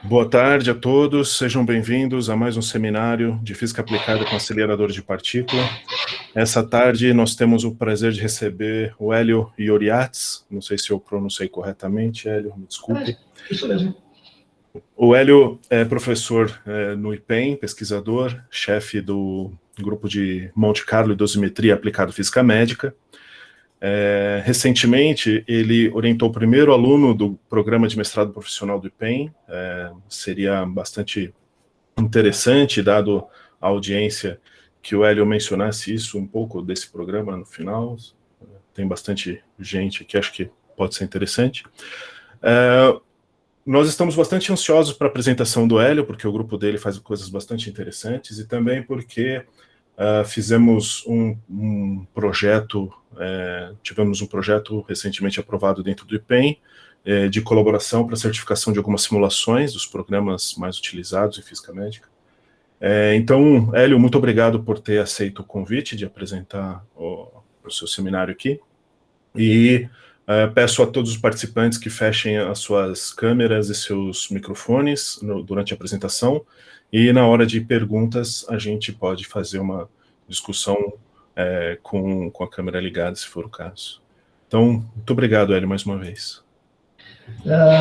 Boa tarde a todos, sejam bem-vindos a mais um seminário de Física Aplicada com Acelerador de Partícula. Essa tarde nós temos o prazer de receber o Hélio Ioriates, não sei se eu pronunciei corretamente, Hélio, me desculpe. Isso mesmo. O Hélio é professor no IPEM, pesquisador, chefe do grupo de Monte Carlo e Dosimetria aplicado à Física Médica. Recentemente, ele orientou o primeiro aluno do programa de mestrado profissional do IPEM. Seria bastante interessante, dado a audiência, que o Hélio mencionasse isso, um pouco desse programa no final. Tem bastante gente que acho que pode ser interessante. Nós estamos bastante ansiosos para a apresentação do Hélio, porque o grupo dele faz coisas bastante interessantes, e também porque fizemos um projeto, tivemos um projeto recentemente aprovado dentro do IPEM, de colaboração para certificação de algumas simulações dos programas mais utilizados em física médica. Então, Hélio, muito obrigado por ter aceito o convite de apresentar o seu seminário aqui, e peço a todos os participantes que fechem as suas câmeras e seus microfones durante a apresentação, e na hora de perguntas a gente pode fazer uma discussão com a câmera ligada, se for o caso. Então, muito obrigado, Hélio, mais uma vez.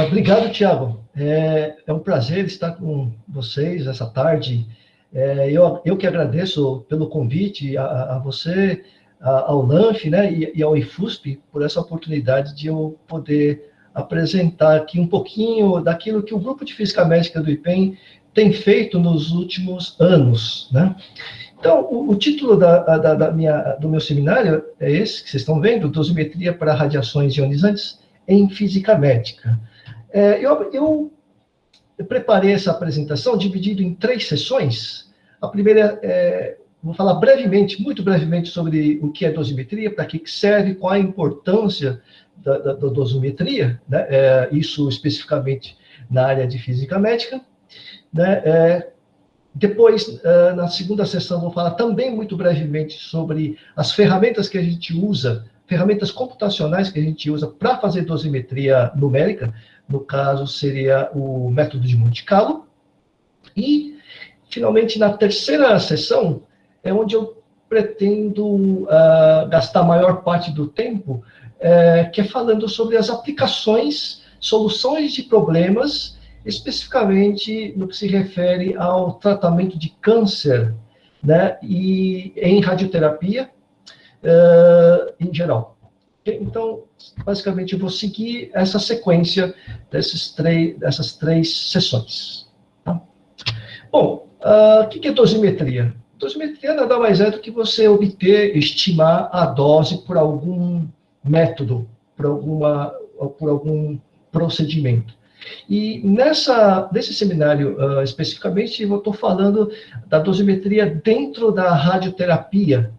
Obrigado, Tiago. É um prazer estar com vocês essa tarde. Eu que agradeço pelo convite a você, ao LANF, né, e ao IFUSP, por essa oportunidade de eu poder apresentar aqui um pouquinho daquilo que o Grupo de Física Médica do IPEM tem feito nos últimos anos, né? Então, o título do meu seminário é esse, que vocês estão vendo, Dosimetria para Radiações Ionizantes em Física Médica. Eu preparei essa apresentação dividido em 3 sessões. A primeira vou falar brevemente, muito brevemente, sobre o que é dosimetria, para que serve, qual a importância da dosimetria, né? Isso especificamente na área de física médica, né? Depois, na segunda sessão, vou falar também muito brevemente sobre as ferramentas que a gente usa, ferramentas computacionais que a gente usa para fazer dosimetria numérica. No caso, seria o método de Monte Carlo. E, finalmente, na terceira sessão, é onde eu pretendo gastar a maior parte do tempo, que é falando sobre as aplicações, soluções de problemas, especificamente no que se refere ao tratamento de câncer, né, e em radioterapia, em geral. Então, basicamente, eu vou seguir essa sequência dessas 3 sessões. Tá? Bom, o que é dosimetria? Dosimetria nada mais é do que você obter, estimar a dose por algum método, por algum procedimento. E nesse seminário, especificamente, eu estou falando da dosimetria dentro da radioterapia.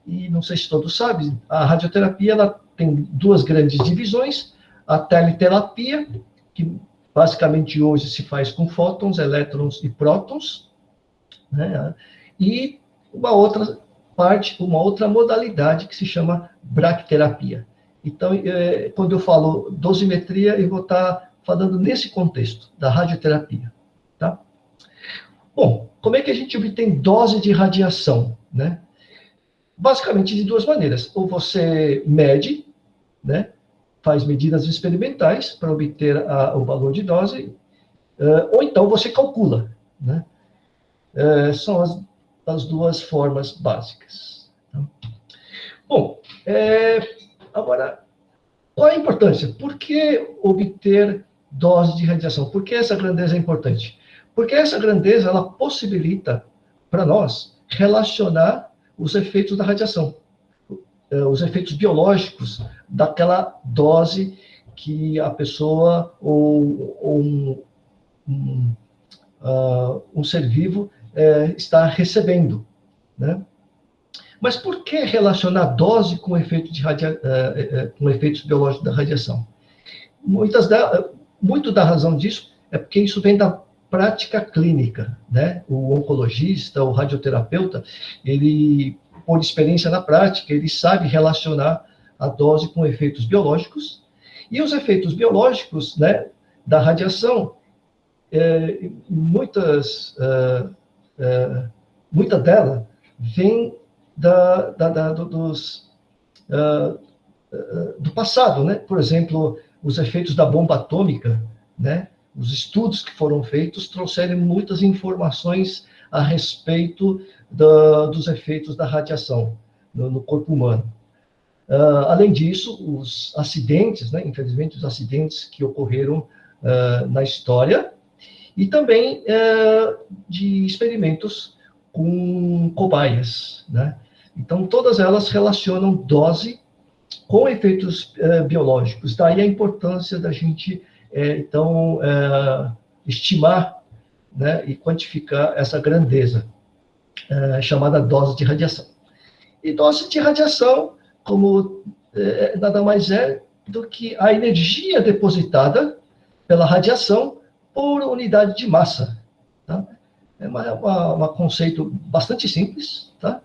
E não sei se todos sabem, a radioterapia ela tem 2 grandes divisões: a teleterapia, que basicamente hoje se faz com fótons, elétrons e prótons, né? E uma outra modalidade que se chama bracterapia. Então, quando eu falo dosimetria, eu vou estar falando nesse contexto da radioterapia, tá? Bom, como é que a gente obtém dose de radiação, né? Basicamente de 2 maneiras: ou você mede, né, faz medidas experimentais para obter o valor de dose, ou então você calcula, né? São as 2 formas básicas. Tá? Bom, agora, qual é a importância? Por que obter dose de radiação? Por que essa grandeza é importante? Porque essa grandeza, ela possibilita para nós relacionar os efeitos da radiação, os efeitos biológicos daquela dose que a pessoa ou um ser vivo está recebendo, né? Mas por que relacionar dose com efeitos biológicos da radiação? Muito da razão disso é porque isso vem da prática clínica, né? O oncologista, o radioterapeuta, ele, por experiência na prática, ele sabe relacionar a dose com efeitos biológicos, e os efeitos biológicos, né, da radiação, muita dela vem do passado, né? Por exemplo, os efeitos da bomba atômica, né? Os estudos que foram feitos trouxeram muitas informações a respeito dos efeitos da radiação no corpo humano. Além disso, os acidentes, né? Infelizmente, os acidentes que ocorreram na história, e também de experimentos com cobaias, né? Então, todas elas relacionam dose com efeitos biológicos. Daí a importância da gente, estimar, né, e quantificar essa grandeza, chamada dose de radiação. E dose de radiação, como nada mais é do que a energia depositada pela radiação por unidade de massa. Tá? É um conceito bastante simples, tá?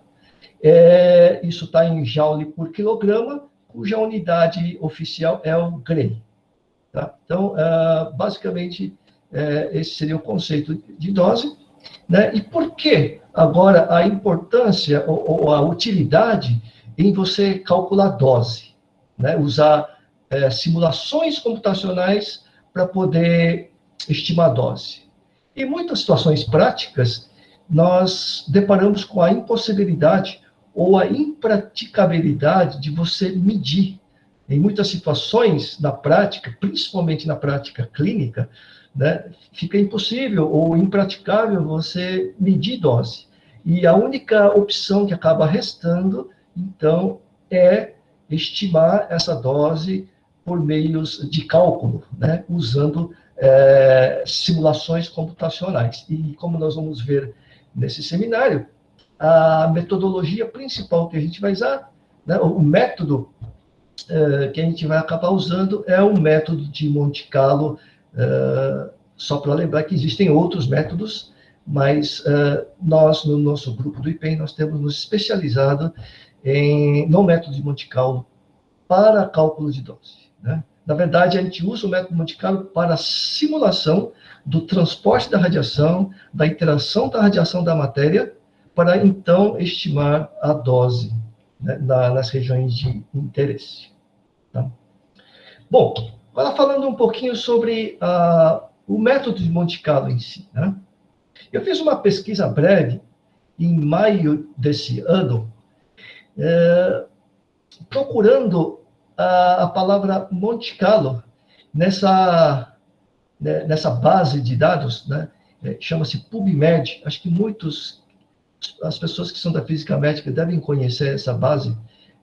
Isso está em joule por quilograma, cuja unidade oficial é o Gray. Tá? Então, basicamente, esse seria o conceito de dose. Né? E por que agora a importância ou a utilidade em você calcular dose? Né? Usar simulações computacionais para poder estimar a dose. Em muitas situações práticas, nós deparamos com a impossibilidade ou a impraticabilidade de você medir. Em muitas situações, na prática, principalmente na prática clínica, né, fica impossível ou impraticável você medir dose. E a única opção que acaba restando, então, é estimar essa dose por meios de cálculo, né, usando simulações computacionais. E como nós vamos ver nesse seminário, a metodologia principal que a gente vai usar, né, o método que a gente vai acabar usando é o método de Monte Carlo, só para lembrar que existem outros métodos, mas nós, no nosso grupo do IPEM, nós temos nos especializado no método de Monte Carlo para cálculo de dose. Né? Na verdade, a gente usa o método de Monte Carlo para a simulação do transporte da radiação, da interação da radiação da matéria, para, então, estimar a dose, né, nas regiões de interesse. Tá? Bom, agora falando um pouquinho sobre o método de Monte Carlo em si. Né? Eu fiz uma pesquisa breve, em maio desse ano, procurando a palavra Monte Carlo nessa base de dados, né? Chama-se PubMed. Acho que as pessoas que são da física médica devem conhecer essa base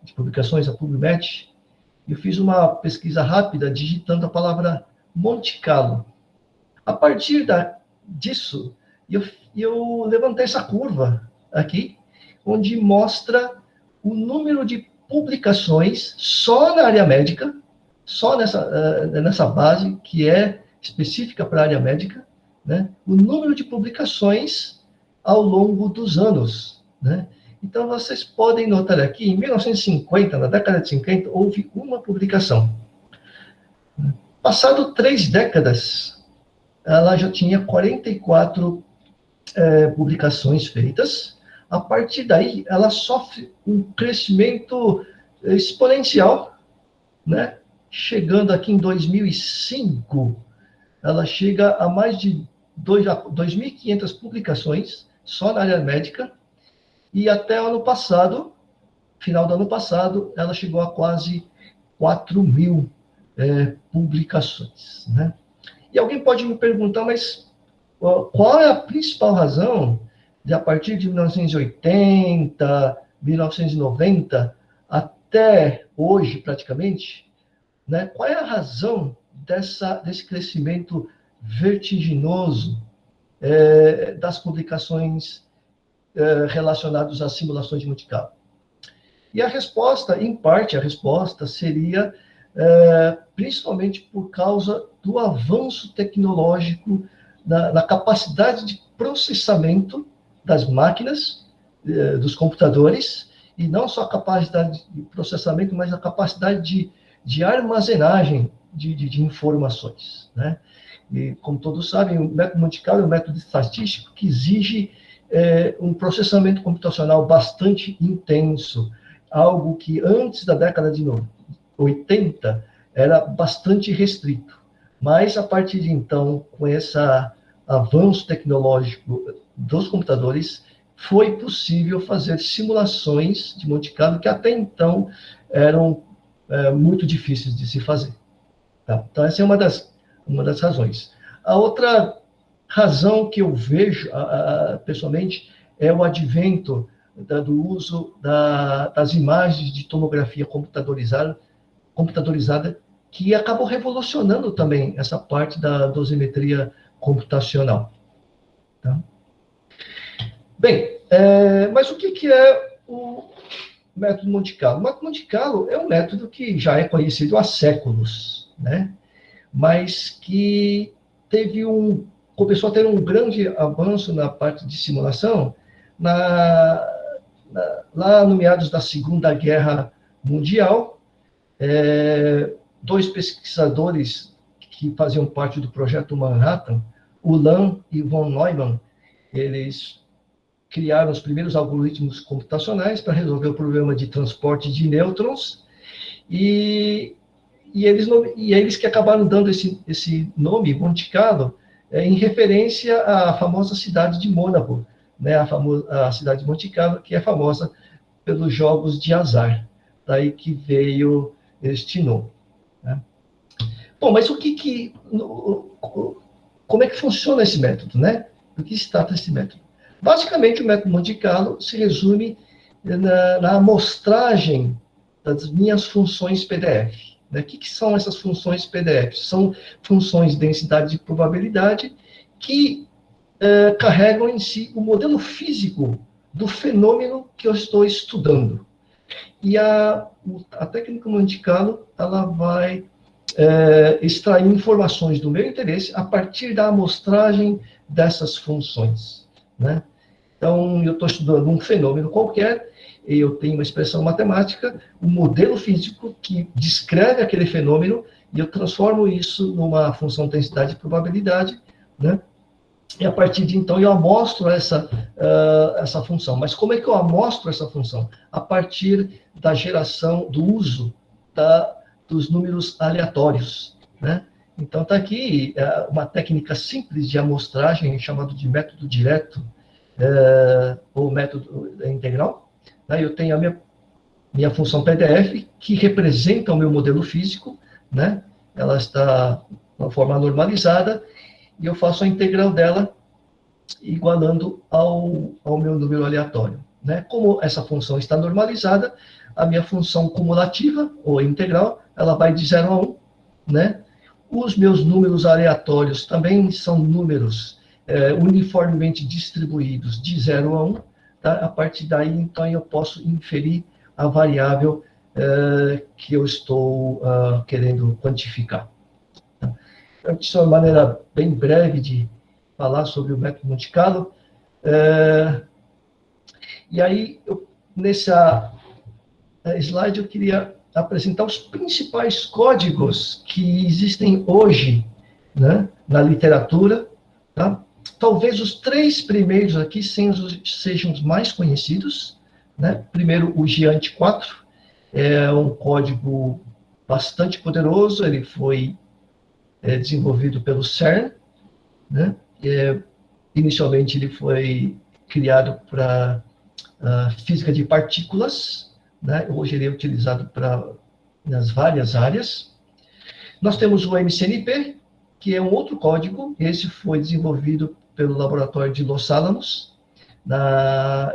de publicações, a PubMed. Eu fiz uma pesquisa rápida digitando a palavra Monte Carlo. A partir disso, eu levantei essa curva aqui, onde mostra o número de publicações só na área médica, só nessa base que é específica para a área médica, né? O número de publicações ao longo dos anos, né? Então, vocês podem notar aqui, em 1950, na década de 50, houve uma publicação. Passado 3 décadas, ela já tinha 44 publicações feitas. A partir daí, ela sofre um crescimento exponencial, né? Chegando aqui em 2005, ela chega a mais de 2.500 publicações, só na área médica, e até ano passado, final do ano passado, ela chegou a quase 4.000 publicações, né? E alguém pode me perguntar, mas qual é a principal razão de, a partir de 1980, 1990, até hoje, praticamente, né, qual é a razão desse crescimento vertiginoso das publicações relacionadas às simulações de Monte Carlo? E a resposta, em parte, a resposta seria principalmente por causa do avanço tecnológico na capacidade de processamento das máquinas, dos computadores, e não só a capacidade de processamento, mas a capacidade de armazenagem de informações, né? E, como todos sabem, o método Monte Carlo é um método estatístico que exige um processamento computacional bastante intenso, algo que antes da década de 80 era bastante restrito. Mas, a partir de então, com esse avanço tecnológico dos computadores, foi possível fazer simulações de Monte Carlo que até então eram muito difíceis de se fazer. Tá? Então, essa é uma das razões. A outra razão que eu vejo, pessoalmente, é o advento do uso das imagens de tomografia computadorizada, que acabou revolucionando também essa parte da dosimetria computacional. Tá? Bem, mas o que é o método Monte Carlo? O método Monte Carlo é um método que já é conhecido há séculos, né? Mas que começou a ter um grande avanço na parte de simulação lá no meados da Segunda Guerra Mundial. Dois pesquisadores que faziam parte do projeto Manhattan, Ulam e von Neumann, eles criaram os primeiros algoritmos computacionais para resolver o problema de transporte de nêutrons, e eles que acabaram dando esse nome, Monte Carlo, em referência à famosa cidade de Mônaco, né, a cidade de Monte Carlo, que é famosa pelos jogos de azar, daí que veio este nome. Né? Bom, mas como é que funciona esse método, né? Do que se trata esse método? Basicamente, o método Monte Carlo se resume na amostragem das minhas funções PDF. Né? O que são essas funções PDF? São funções de densidade de probabilidade que carregam em si o modelo físico do fenômeno que eu estou estudando. E a técnica Monte Carlo, ela vai extrair informações do meu interesse a partir da amostragem dessas funções. Né? Então, eu estou estudando um fenômeno qualquer, e eu tenho uma expressão matemática, um modelo físico que descreve aquele fenômeno, e eu transformo isso numa função densidade de probabilidade, né? E a partir de então eu amostro essa função. Mas como é que eu amostro essa função? A partir da geração, do uso dos números aleatórios, né? Então está aqui uma técnica simples de amostragem, chamado de método direto, ou método integral. Né? Eu tenho a minha função PDF, que representa o meu modelo físico, né? Ela está de uma forma normalizada, e eu faço a integral dela igualando ao meu número aleatório. Né? Como essa função está normalizada, a minha função cumulativa, ou integral, ela vai de 0 a 1. Né? Os meus números aleatórios também são números uniformemente distribuídos de 0 a 1. Tá? A partir daí, então, eu posso inferir a variável que eu estou querendo quantificar. Então, isso é uma maneira bem breve de falar sobre o método Monte Carlo. E aí, nessa slide, eu queria apresentar os principais códigos que existem hoje, né, na literatura. Tá? Talvez os 3 primeiros aqui sejam os mais conhecidos. Né? Primeiro, o Giant 4, é um código bastante poderoso, ele foi desenvolvido pelo CERN, né? Inicialmente ele foi criado para física de partículas, né? Hoje ele é utilizado nas várias áreas. Nós temos o MCNP, que é um outro código, esse foi desenvolvido pelo laboratório de Los Alamos,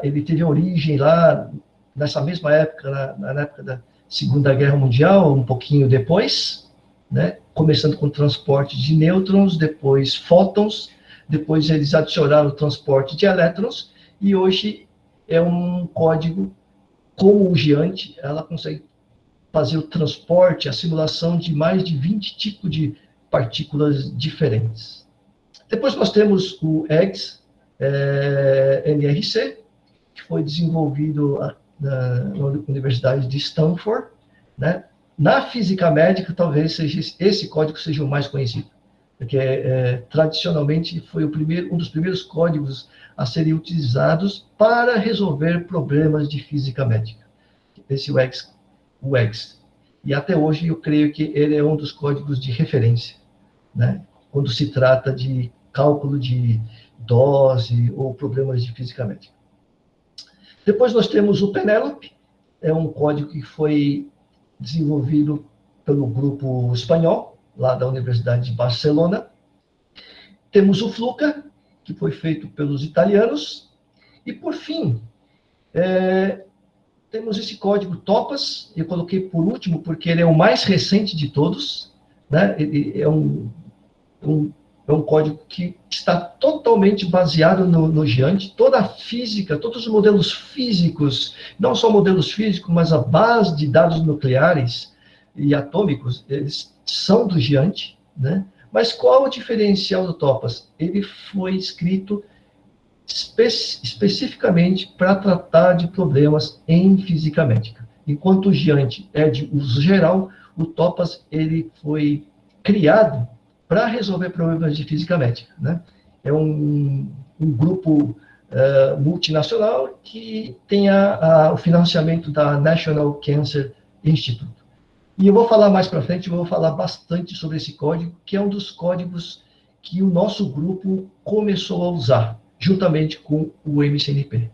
ele teve origem lá nessa mesma época, na época da Segunda Guerra Mundial, um pouquinho depois, né? Começando com o transporte de nêutrons, depois fótons, depois eles adicionaram o transporte de elétrons, e hoje é um código, como o Giant, ela consegue fazer o transporte, a simulação de mais de 20 tipos de partículas diferentes. Depois nós temos o EGS, NRC, que foi desenvolvido na Universidade de Stanford, né? Na física médica, talvez esse código seja o mais conhecido. que tradicionalmente foi um dos primeiros códigos a serem utilizados para resolver problemas de física médica. Esse UX. E até hoje eu creio que ele é um dos códigos de referência, né? Quando se trata de cálculo de dose ou problemas de física médica. Depois nós temos o Penélope, é um código que foi desenvolvido pelo grupo espanhol, lá da Universidade de Barcelona. Temos o Fluka, que foi feito pelos italianos. E, por fim, temos esse código Topas, eu coloquei por último porque ele é o mais recente de todos, né? Ele é um código que está totalmente baseado no Giant, toda a física, todos os modelos físicos, não só modelos físicos, mas a base de dados nucleares e atômicos, eles são do Giant, né? Mas qual o diferencial do Topas? Ele foi escrito especificamente para tratar de problemas em física médica. Enquanto o Giant é de uso geral, o Topas ele foi criado para resolver problemas de física médica, né? É um grupo multinacional que tem o financiamento da National Cancer Institute. E eu vou falar mais para frente, eu vou falar bastante sobre esse código, que é um dos códigos que o nosso grupo começou a usar, juntamente com o MCNP.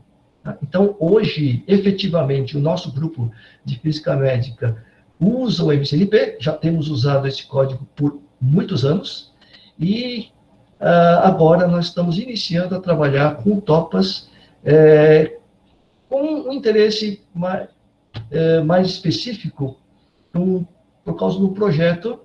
Então, hoje, efetivamente, o nosso grupo de física médica usa o MCNP, já temos usado esse código por muitos anos, e agora nós estamos iniciando a trabalhar com Topas, com um interesse mais específico, por causa do projeto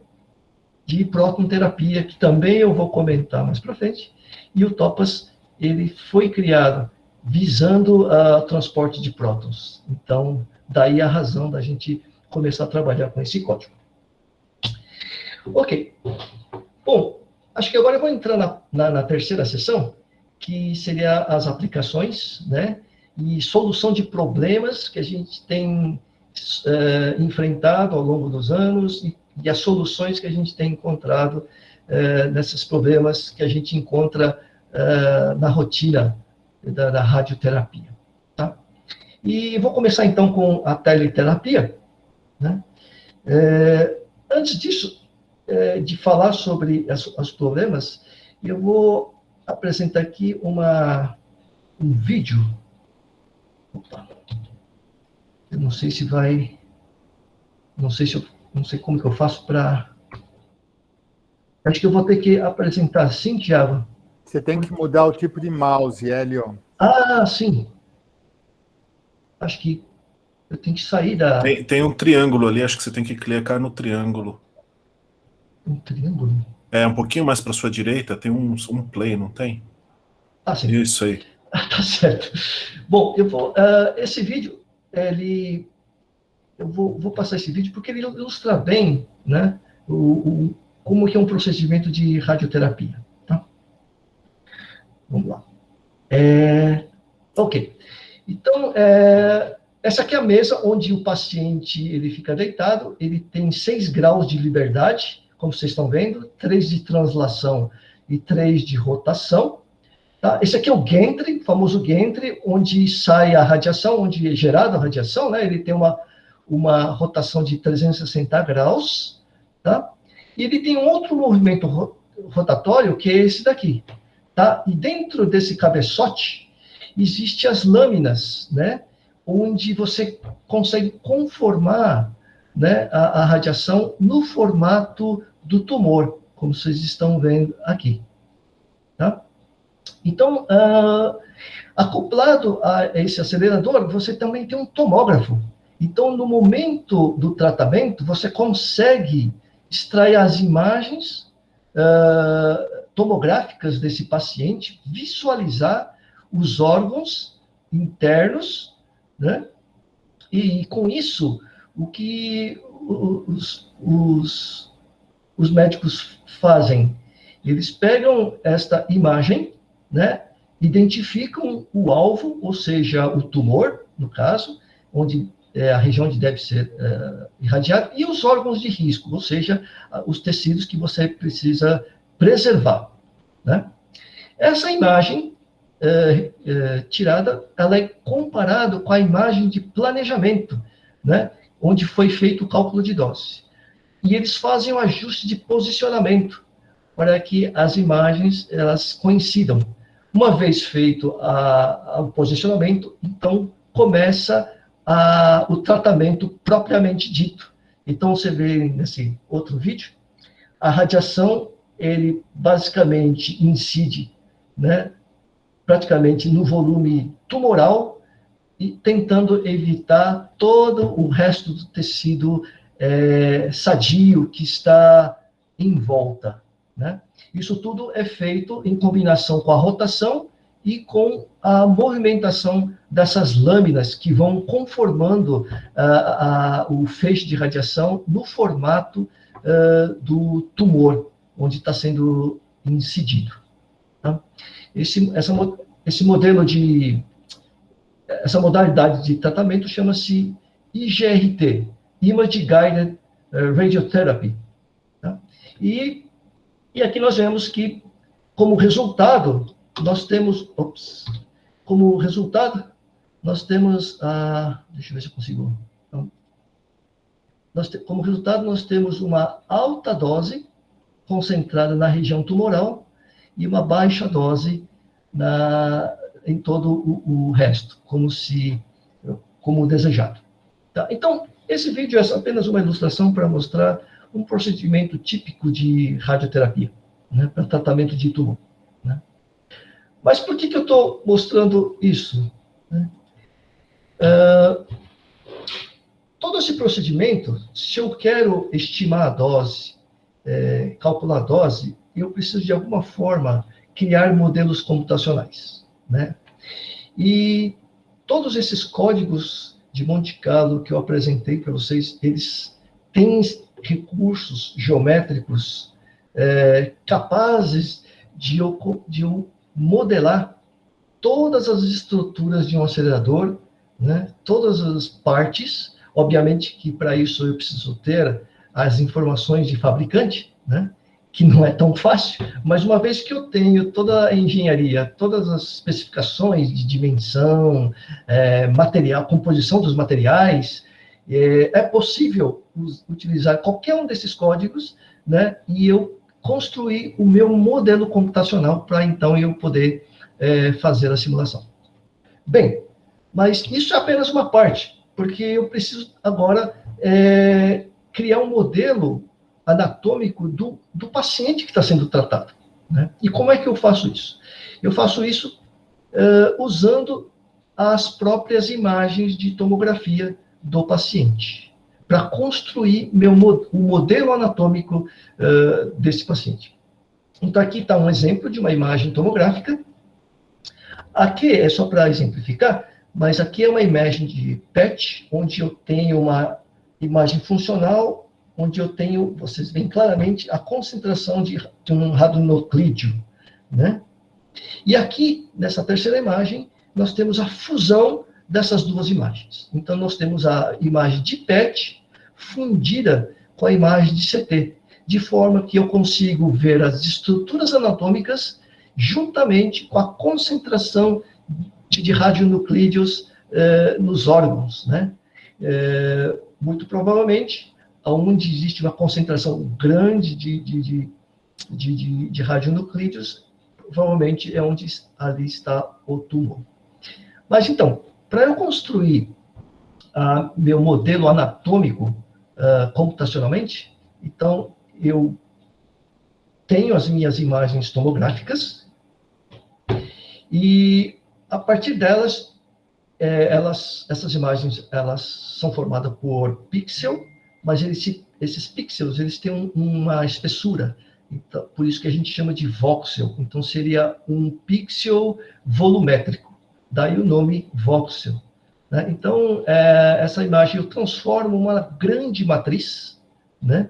de próton-terapia, que também eu vou comentar mais para frente, e o Topas, ele foi criado visando o transporte de prótons. Então, daí a razão da gente começar a trabalhar com esse código. Ok. Bom, acho que agora eu vou entrar na terceira sessão, que seria as aplicações, né, e solução de problemas que a gente tem enfrentado ao longo dos anos e as soluções que a gente tem encontrado nesses problemas que a gente encontra na rotina da radioterapia. Tá? E vou começar então com a teleterapia. Né? Antes disso, de falar sobre os problemas, eu vou apresentar aqui um vídeo. Opa. Eu não sei se vai... Não sei como que eu faço para... Acho que eu vou ter que apresentar assim, Thiago. Você tem que mudar o tipo de mouse, Hélio. Ah, sim. Acho que eu tenho que sair da... Tem um triângulo ali, acho que você tem que clicar no triângulo. Um triângulo? Um pouquinho mais para sua direita, tem um play, não tem? Ah, sim. Isso aí. Tá certo. Bom, esse vídeo, eu vou passar esse vídeo porque ele ilustra bem, né, como que é um procedimento de radioterapia. Tá? Vamos lá. Ok. Então, essa aqui é a mesa onde o paciente ele fica deitado, ele tem 6 graus de liberdade, como vocês estão vendo, 3 de translação e 3 de rotação. Tá? Esse aqui é o gantry, o famoso gantry, onde sai a radiação, onde é gerada a radiação, né? Ele tem uma rotação de 360 graus, tá? E ele tem um outro movimento rotatório, que é esse daqui, tá? E dentro desse cabeçote, existem as lâminas, né? Onde você consegue conformar, né, a radiação no formato do tumor, como vocês estão vendo aqui, tá? Então, acoplado a esse acelerador, você também tem um tomógrafo. Então, no momento do tratamento, você consegue extrair as imagens tomográficas desse paciente, visualizar os órgãos internos, né? E com isso, o que os médicos fazem? Eles pegam esta imagem, né, identificam o alvo, ou seja, o tumor, no caso, onde a região onde deve ser irradiado, e os órgãos de risco, ou seja, os tecidos que você precisa preservar, né? Essa imagem tirada, ela é comparada com a imagem de planejamento, né? Onde foi feito o cálculo de dose. E eles fazem um ajuste de posicionamento para que as imagens elas coincidam. Uma vez feito o posicionamento, então começa o tratamento propriamente dito. Então, você vê nesse outro vídeo, a radiação, ele basicamente incide, né, praticamente no volume tumoral e tentando evitar todo o resto do tecido sadio que está em volta, né? Isso tudo é feito em combinação com a rotação e com a movimentação dessas lâminas que vão conformando o feixe de radiação no formato do tumor, onde está sendo incidido. Tá? Essa modalidade de tratamento chama-se IGRT, Image Guided Radiotherapy. Tá? E aqui nós vemos que, como resultado, nós temos... deixa eu ver se eu consigo... Como resultado, nós temos uma alta dose concentrada na região tumoral e uma baixa dose em todo o resto, como desejado. Tá? Então, esse vídeo é apenas uma ilustração para mostrar um procedimento típico de radioterapia, né, para tratamento de tumor. Né? Mas por que eu estou mostrando isso? Né? Todo esse procedimento, se eu quero estimar a dose, calcular a dose, eu preciso de alguma forma criar modelos computacionais, né? E todos esses códigos de Monte Carlo que eu apresentei para vocês, eles têm recursos geométricos capazes de eu modelar todas as estruturas de um acelerador, né? Todas as partes. Obviamente que para isso eu preciso ter as informações de fabricante, né? Que não é tão fácil, mas uma vez que eu tenho toda a engenharia, todas as especificações de dimensão, material, composição dos materiais, é possível utilizar qualquer um desses códigos, né? E eu construir o meu modelo computacional para então eu poder fazer a simulação. Bem, mas isso é apenas uma parte, porque eu preciso agora criar um modelo anatômico do paciente que está sendo tratado. Né? E como é que eu faço isso? Eu faço isso usando as próprias imagens de tomografia do paciente, para construir o modelo anatômico desse paciente. Então, aqui está um exemplo de uma imagem tomográfica. Aqui é só para exemplificar, mas aqui é uma imagem de PET, onde eu tenho uma imagem funcional, onde eu tenho, vocês veem claramente, a concentração de um radionuclídeo, né? E aqui, nessa terceira imagem, nós temos a fusão dessas duas imagens. Então, nós temos a imagem de PET fundida com a imagem de CT, de forma que eu consigo ver as estruturas anatômicas juntamente com a concentração de radionuclídeos nos órgãos, né? Muito provavelmente, onde existe uma concentração grande de radionuclídeos, provavelmente é onde ali está o tumor. Mas então, para eu construir meu modelo anatômico computacionalmente, então eu tenho as minhas imagens tomográficas e a partir delas, essas imagens elas são formadas por pixel, mas esses pixels eles têm uma espessura, então, por isso que a gente chama de voxel. Então seria um pixel volumétrico, daí o nome voxel. Né? Então essa imagem eu transformo uma grande matriz, né,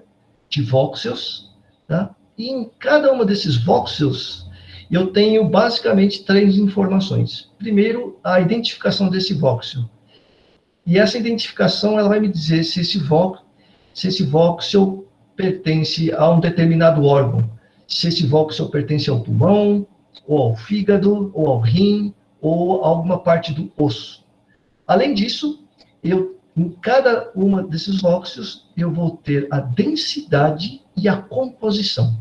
de voxels, tá? E em cada uma desses voxels eu tenho basicamente 3 informações. Primeiro, a identificação desse voxel. E essa identificação ela vai me dizer se esse voxel pertence a um determinado órgão. se esse voxel pertence ao pulmão, ou ao fígado, ou ao rim, ou a alguma parte do osso. Além disso, em cada uma desses voxels, eu vou ter a densidade e a composição,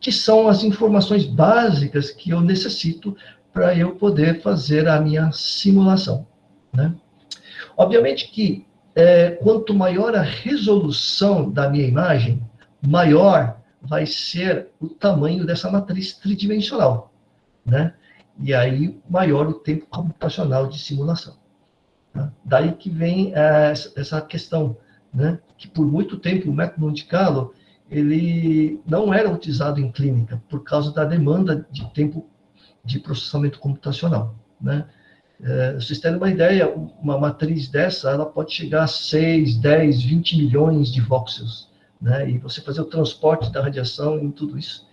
que são as informações básicas que eu necessito para eu poder fazer a minha simulação, né? Obviamente que quanto maior a resolução da minha imagem, maior vai ser o tamanho dessa matriz tridimensional, né? E aí, maior o tempo computacional de simulação. Tá? Daí que vem essa questão, né? Que por muito tempo o método Monte Carlo ele não era utilizado em clínica por causa da demanda de tempo de processamento computacional, né? Vocês terem uma ideia, uma matriz dessa, ela pode chegar a 6, 10, 20 milhões de voxels, né? E você fazer o transporte da radiação e tudo isso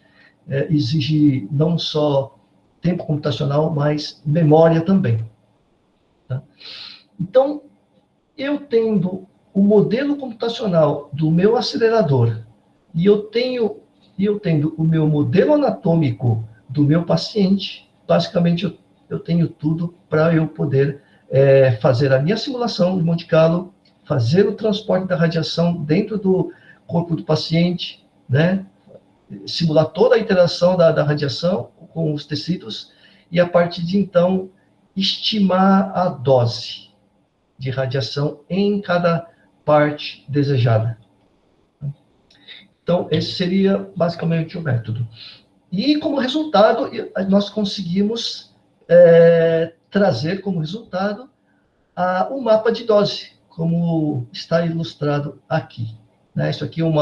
exige não só tempo computacional, mas memória também. Tá? Então, eu tendo o modelo computacional do meu acelerador e eu tendo o meu modelo anatômico do meu paciente, basicamente eu tenho tudo para eu poder fazer a minha simulação de Monte Carlo, fazer o transporte da radiação dentro do corpo do paciente, né? Simular toda a interação da radiação com os tecidos e, a partir de então, estimar a dose de radiação em cada parte desejada. Então, esse seria basicamente o método. E, como resultado, nós conseguimos trazer como resultado o mapa de dose, como está ilustrado aqui. Né? Isso aqui é um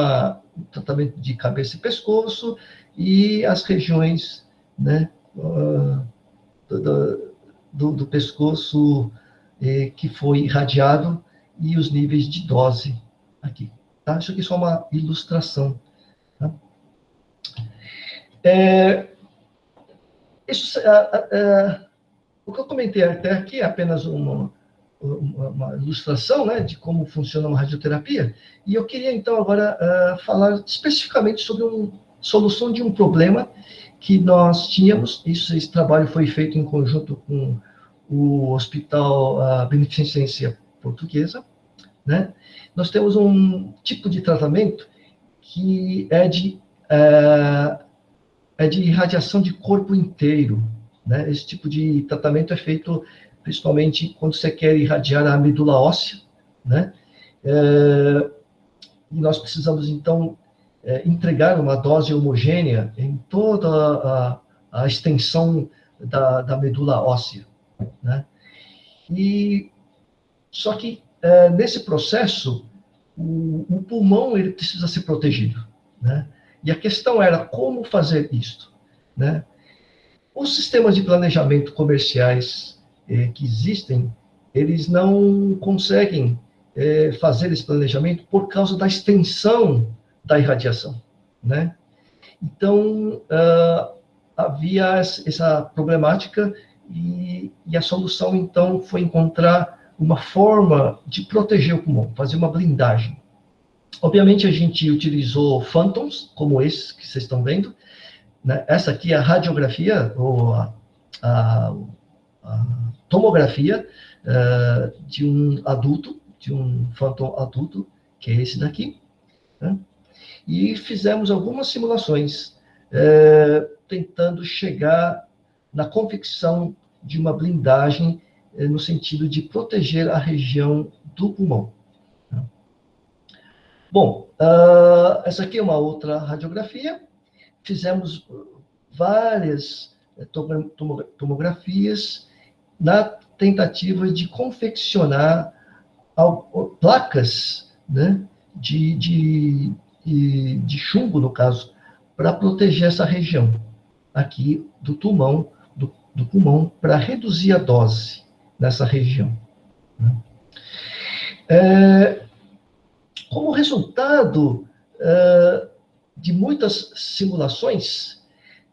tratamento de cabeça e pescoço e as regiões, né, do pescoço que foi irradiado e os níveis de dose aqui. Tá? Isso aqui é só uma ilustração. Tá? O que eu comentei até aqui é apenas uma ilustração, né, de como funciona uma radioterapia, e eu queria, então, agora falar especificamente sobre solução de um problema que nós tínhamos. Esse trabalho foi feito em conjunto com o Hospital Beneficência Portuguesa, né? Nós temos um tipo de tratamento que é de irradiação de corpo inteiro, né? Esse tipo de tratamento é feito principalmente quando você quer irradiar a medula óssea, né? E nós precisamos, então, entregar uma dose homogênea em toda a extensão da medula óssea, né? Só que, nesse processo, o pulmão ele precisa ser protegido, né? E a questão era como fazer isso, né? Os sistemas de planejamento comerciais que existem, eles não conseguem fazer esse planejamento por causa da extensão da irradiação, né? Então, havia essa problemática e a solução, então, foi encontrar uma forma de proteger o pulmão, fazer uma blindagem. Obviamente, a gente utilizou phantoms, como esse que vocês estão vendo, né? Essa aqui é a radiografia, ou a tomografia de um adulto, de um phantom adulto, que é esse daqui, né? E fizemos algumas simulações tentando chegar na confecção de uma blindagem no sentido de proteger a região do pulmão. Bom, essa aqui é uma outra radiografia. Fizemos várias tomografias na tentativa de confeccionar placas, né, de chumbo, no caso, para proteger essa região aqui do pulmão, para reduzir a dose nessa região, né? Como resultado de muitas simulações,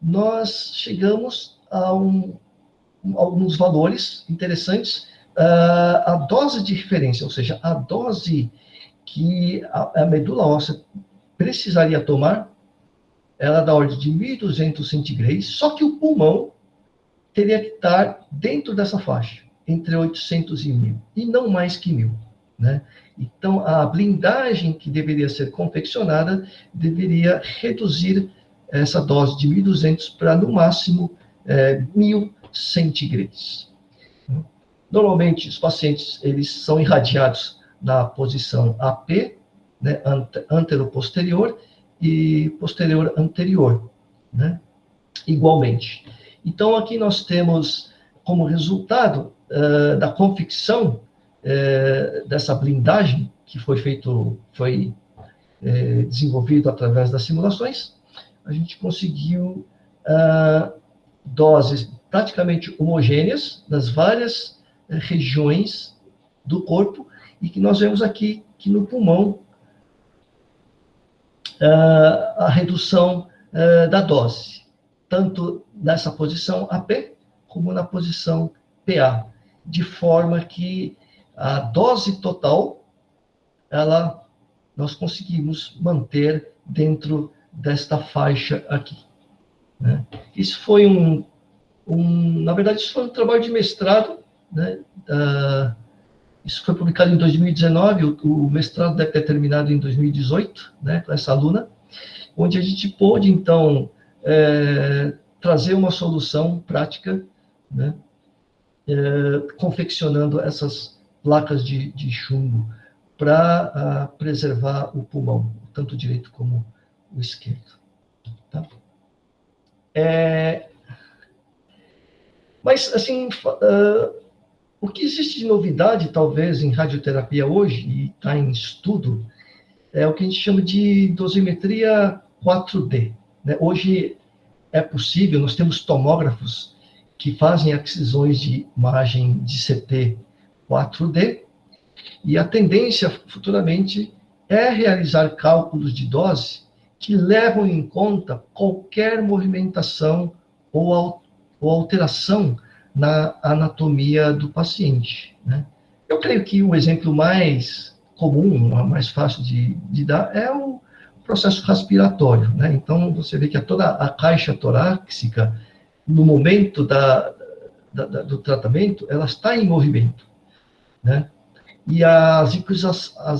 nós chegamos a alguns valores interessantes. A dose de referência, ou seja, a dose que a medula óssea precisaria tomar, ela é da ordem de 1.200 centigraus, só que o pulmão teria que estar dentro dessa faixa, entre 800 e 1.000, e não mais que 1.000, né? Então, a blindagem que deveria ser confeccionada deveria reduzir essa dose de 1.200 para, no máximo, 1.000 centigraus. Normalmente, os pacientes eles são irradiados na posição AP, né, antero-posterior, e posterior-anterior, né, igualmente. Então, aqui nós temos, como resultado da confecção dessa blindagem, que foi desenvolvido através das simulações, a gente conseguiu doses praticamente homogêneas nas várias regiões do corpo, e que nós vemos aqui que no pulmão a redução da dose, tanto nessa posição AP, como na posição PA, de forma que a dose total, nós conseguimos manter dentro desta faixa aqui, né? Isso foi na verdade, isso foi um trabalho de mestrado, né? Isso foi publicado em 2019, o mestrado deve ter terminado em 2018, né, com essa aluna, onde a gente pôde, então, trazer uma solução prática, né, confeccionando essas placas de chumbo para preservar o pulmão, tanto o direito como o esquerdo. Tá? Mas, assim, o que existe de novidade, talvez, em radioterapia hoje, e está em estudo, é o que a gente chama de dosimetria 4D. Né? Hoje é possível, nós temos tomógrafos que fazem aquisições de imagem de CT 4D, e a tendência, futuramente, é realizar cálculos de dose que levam em conta qualquer movimentação ou alteração na anatomia do paciente, né? Eu creio que o exemplo mais comum, mais fácil de dar, é o processo respiratório, né? Então, você vê que toda a caixa torácica, no momento do tratamento, ela está em movimento, né? E as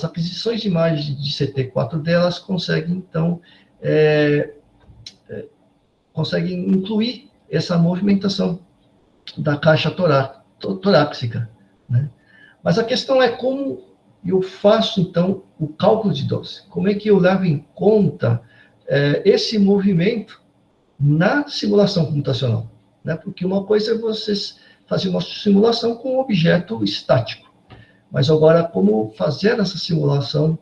aquisições de imagens de CT 4D, elas conseguem, então, conseguem incluir essa movimentação da caixa torácica, né? Mas a questão é como eu faço, então, o cálculo de dose. Como é que eu levo em conta esse movimento na simulação computacional, né? Porque uma coisa é vocês fazer uma simulação com um objeto estático, mas agora como fazer essa simulação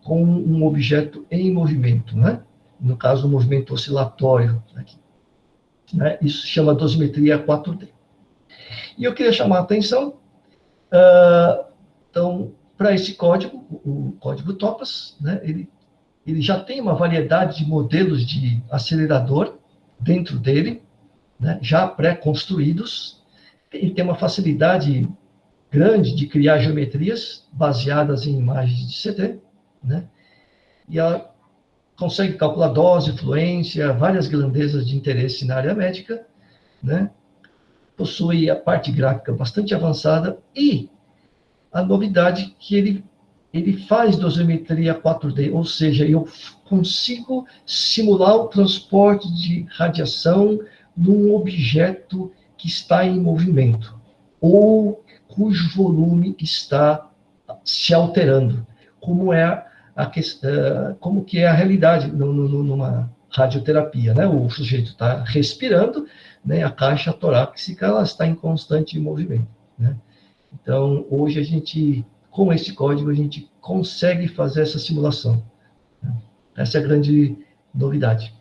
com um objeto em movimento, né? No caso, o movimento oscilatório aqui, né? Isso se chama dosimetria 4D. E eu queria chamar a atenção, então, para esse código, o código TOPAZ, né? Ele já tem uma variedade de modelos de acelerador dentro dele, né? Já pré-construídos. Ele tem uma facilidade grande de criar geometrias baseadas em imagens de CT, né? E ela consegue calcular dose, fluência, várias grandezas de interesse na área médica, né? Possui a parte gráfica bastante avançada e a novidade que ele faz dosimetria 4D, ou seja, eu consigo simular o transporte de radiação num objeto que está em movimento, ou cujo volume está se alterando, como que é a realidade numa radioterapia, né? O sujeito está respirando, né? A caixa torácica ela está em constante movimento, né? Então, hoje com esse código, a gente consegue fazer essa simulação, né? Essa é a grande novidade.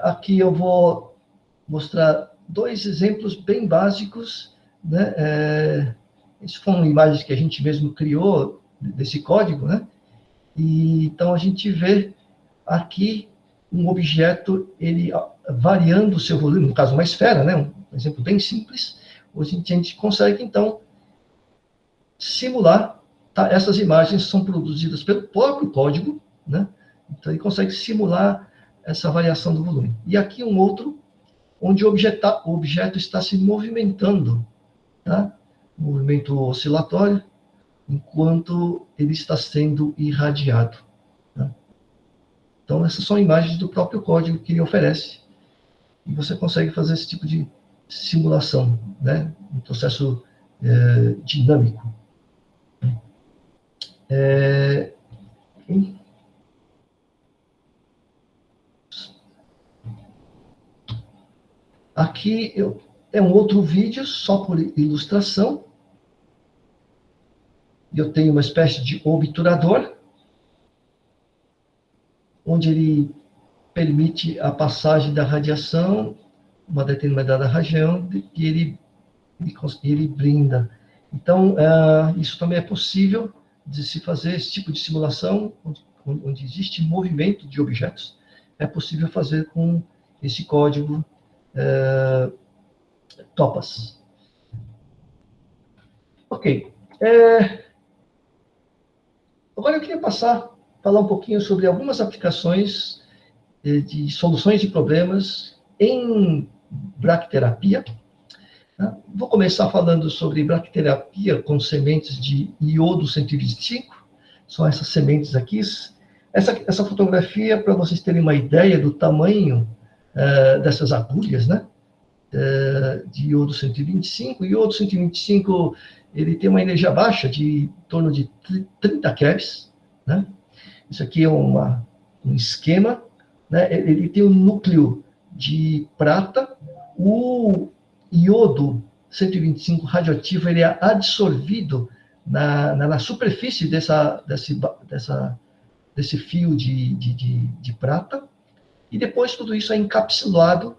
Aqui eu vou mostrar dois exemplos bem básicos, né? Essas foram imagens que a gente mesmo criou desse código, né? E então a gente vê aqui um objeto, ele variando o seu volume, no caso uma esfera, né? Um exemplo bem simples. Hoje a gente consegue, então, simular, tá? Essas imagens são produzidas pelo próprio código, né? Então, ele consegue simular essa variação do volume. E aqui um outro, onde o objeto está se movimentando, tá? Movimento oscilatório, enquanto ele está sendo irradiado. Tá? Então, essas são imagens do próprio código que ele oferece. E você consegue fazer esse tipo de simulação, né? Um processo dinâmico. Aqui é um outro vídeo, só por ilustração. Eu tenho uma espécie de obturador, onde ele permite a passagem da radiação, uma determinada região, e ele blinda. Então, isso também é possível de se fazer esse tipo de simulação, onde existe movimento de objetos, é possível fazer com esse código TOPAS. Ok. Agora eu queria falar um pouquinho sobre algumas aplicações de soluções de problemas em bracterapia. Vou começar falando sobre bracterapia com sementes de iodo 125. São essas sementes aqui. Essa fotografia, para vocês terem uma ideia do tamanho dessas agulhas, né? De iodo 125. O iodo 125, ele tem uma energia baixa de em torno de 30 keV, né? Isso aqui é um esquema, né? Ele tem um núcleo de prata. O iodo 125 radioativo, ele é absorvido na superfície desse fio de prata, e depois tudo isso é encapsulado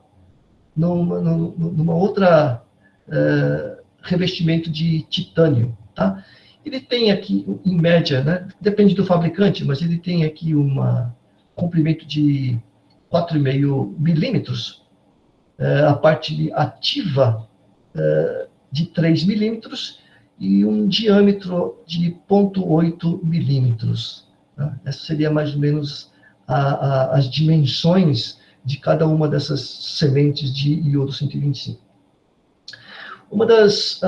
numa outra revestimento de titânio, tá? Ele tem aqui, em média, né, depende do fabricante, mas ele tem aqui um comprimento de 4,5 milímetros, a parte ativa de 3 milímetros e um diâmetro de 0,8 milímetros. Tá? Essa seria mais ou menos as dimensões de cada uma dessas sementes de iodo 125. Uma das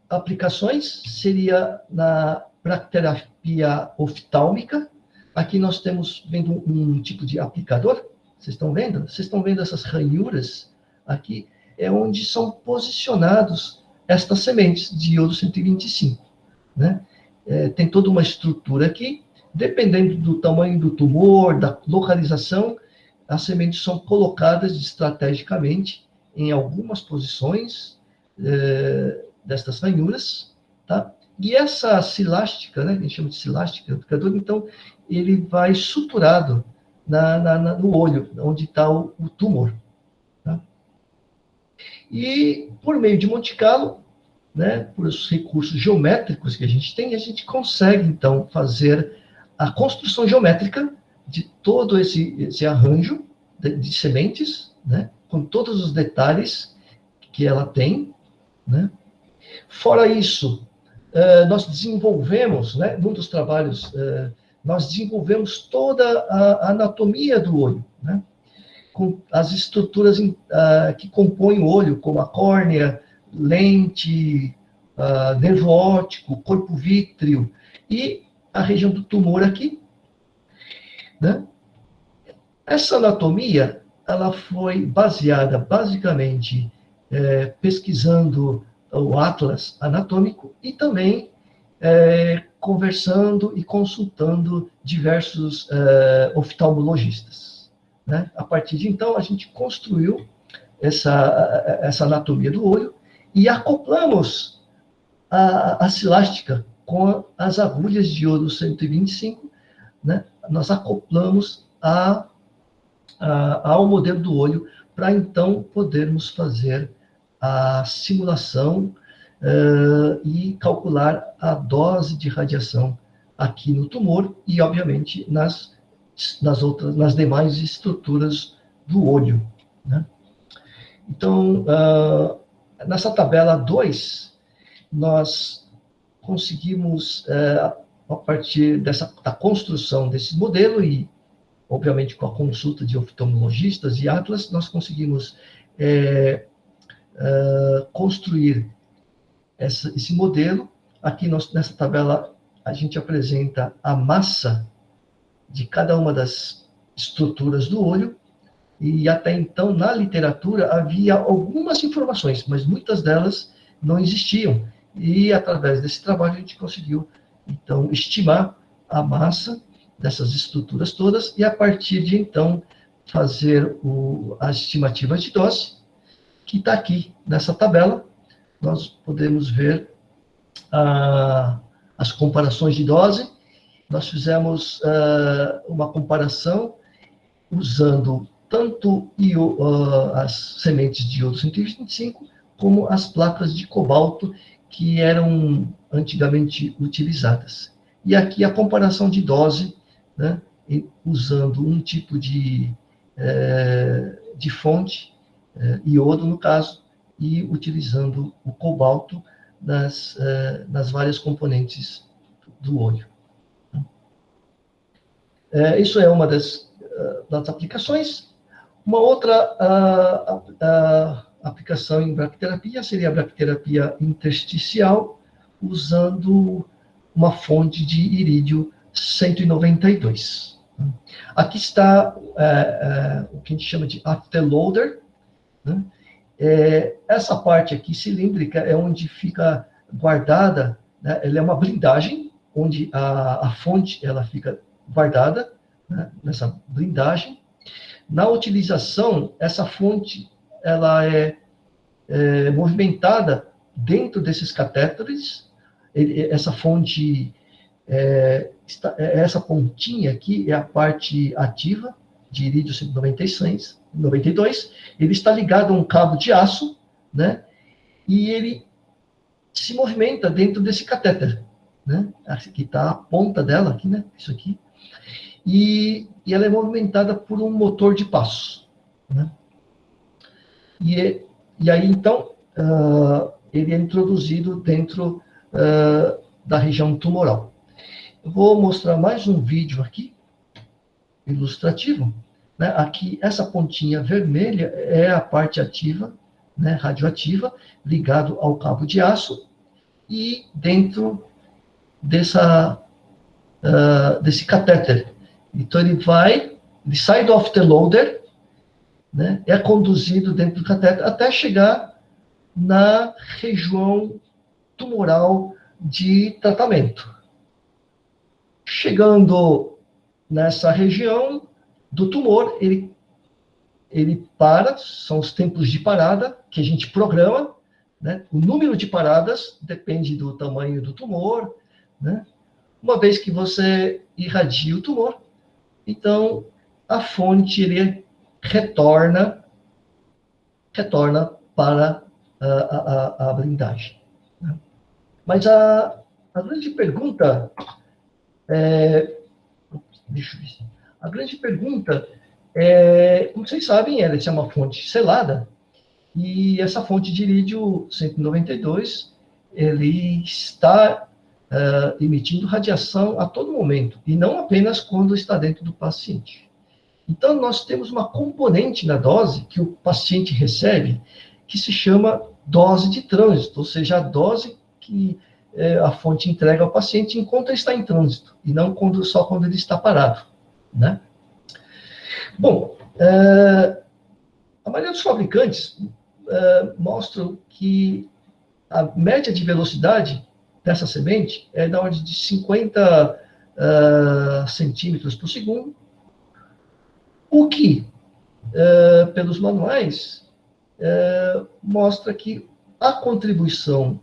aplicações seria na bracterapia oftálmica. Aqui nós estamos vendo um tipo de aplicador. Vocês estão vendo? Vocês estão vendo essas ranhuras aqui? É onde são posicionados estas sementes de iodo 125. Né? Tem toda uma estrutura aqui. Dependendo do tamanho do tumor, da localização, as sementes são colocadas estrategicamente em algumas posições destas ranhuras, tá? E essa silástica, né, que a gente chama de silástica, então, ele vai suturado no olho, onde está o tumor. Tá? E, por meio de Monte Carlo, né, por os recursos geométricos que a gente consegue, então, fazer a construção geométrica de todo esse arranjo de sementes, né, com todos os detalhes que ela tem, né? Fora isso, nós desenvolvemos, né, num dos trabalhos, nós desenvolvemos toda a anatomia do olho, né, com as estruturas que compõem o olho, como a córnea, lente, nervo óptico, corpo vítreo e a região do tumor aqui, né? Essa anatomia, ela foi baseada basicamente pesquisando o atlas anatômico e também conversando e consultando diversos oftalmologistas. Né? A partir de então, a gente construiu essa anatomia do olho e acoplamos a silástica com as agulhas de iodo 125, né? Nós acoplamos ao modelo do olho para então podermos fazer a simulação e calcular a dose de radiação aqui no tumor e, obviamente, nas demais estruturas do olho. Né? Então, nessa tabela 2, nós conseguimos a partir da construção desse modelo e, obviamente, com a consulta de oftalmologistas e atlas, nós conseguimos construir esse modelo. Aqui nessa tabela a gente apresenta a massa de cada uma das estruturas do olho, e até então na literatura havia algumas informações, mas muitas delas não existiam, e através desse trabalho a gente conseguiu, então, estimar a massa dessas estruturas todas, e a partir de então fazer as estimativas de dose, que está aqui nessa tabela. Nós podemos ver as comparações de dose. Nós fizemos uma comparação usando tanto as sementes de iodo 125, como as placas de cobalto que eram antigamente utilizadas. E aqui a comparação de dose, né, usando um tipo de fonte, iodo no caso, e utilizando o cobalto nas várias componentes do olho. Isso é uma das aplicações. Uma outra aplicação em bracterapia seria a bracterapia intersticial, usando uma fonte de irídio 192. Aqui está o que a gente chama de afterloader, né? Essa parte aqui cilíndrica é onde fica guardada, né? Ela é uma blindagem, onde a fonte ela fica guardada, né, nessa blindagem. Na utilização, essa fonte ela é movimentada dentro desses catéteres. Essa fonte, essa pontinha aqui é a parte ativa de irídio 192, ele está ligado a um cabo de aço, né, e ele se movimenta dentro desse catéter, né, aqui está a ponta dela, aqui, né, isso aqui, e ela é movimentada por um motor de passo, né, e aí, então, ele é introduzido dentro da região tumoral. Eu vou mostrar mais um vídeo aqui, ilustrativo, né? Aqui, essa pontinha vermelha é a parte ativa, né, radioativa, ligado ao cabo de aço, e dentro desse catéter. Então, ele sai do afterloader, né, é conduzido dentro do catéter até chegar na região tumoral de tratamento. Chegando nessa região do tumor, ele para, são os tempos de parada que a gente programa, né? O número de paradas depende do tamanho do tumor, né? Uma vez que você irradia o tumor, então a fonte ele retorna para a blindagem, né? Mas a grande pergunta a grande pergunta como vocês sabem, ela é uma fonte selada, e essa fonte de irídio 192, ele está emitindo radiação a todo momento, e não apenas quando está dentro do paciente. Então, nós temos uma componente na dose que o paciente recebe, que se chama dose de trânsito, ou seja, a dose que a fonte entrega ao paciente enquanto ele está em trânsito, e não só quando ele está parado, né? Bom, a maioria dos fabricantes mostram que a média de velocidade dessa semente é da ordem de 50 centímetros por segundo, o que, pelos manuais, mostra que a contribuição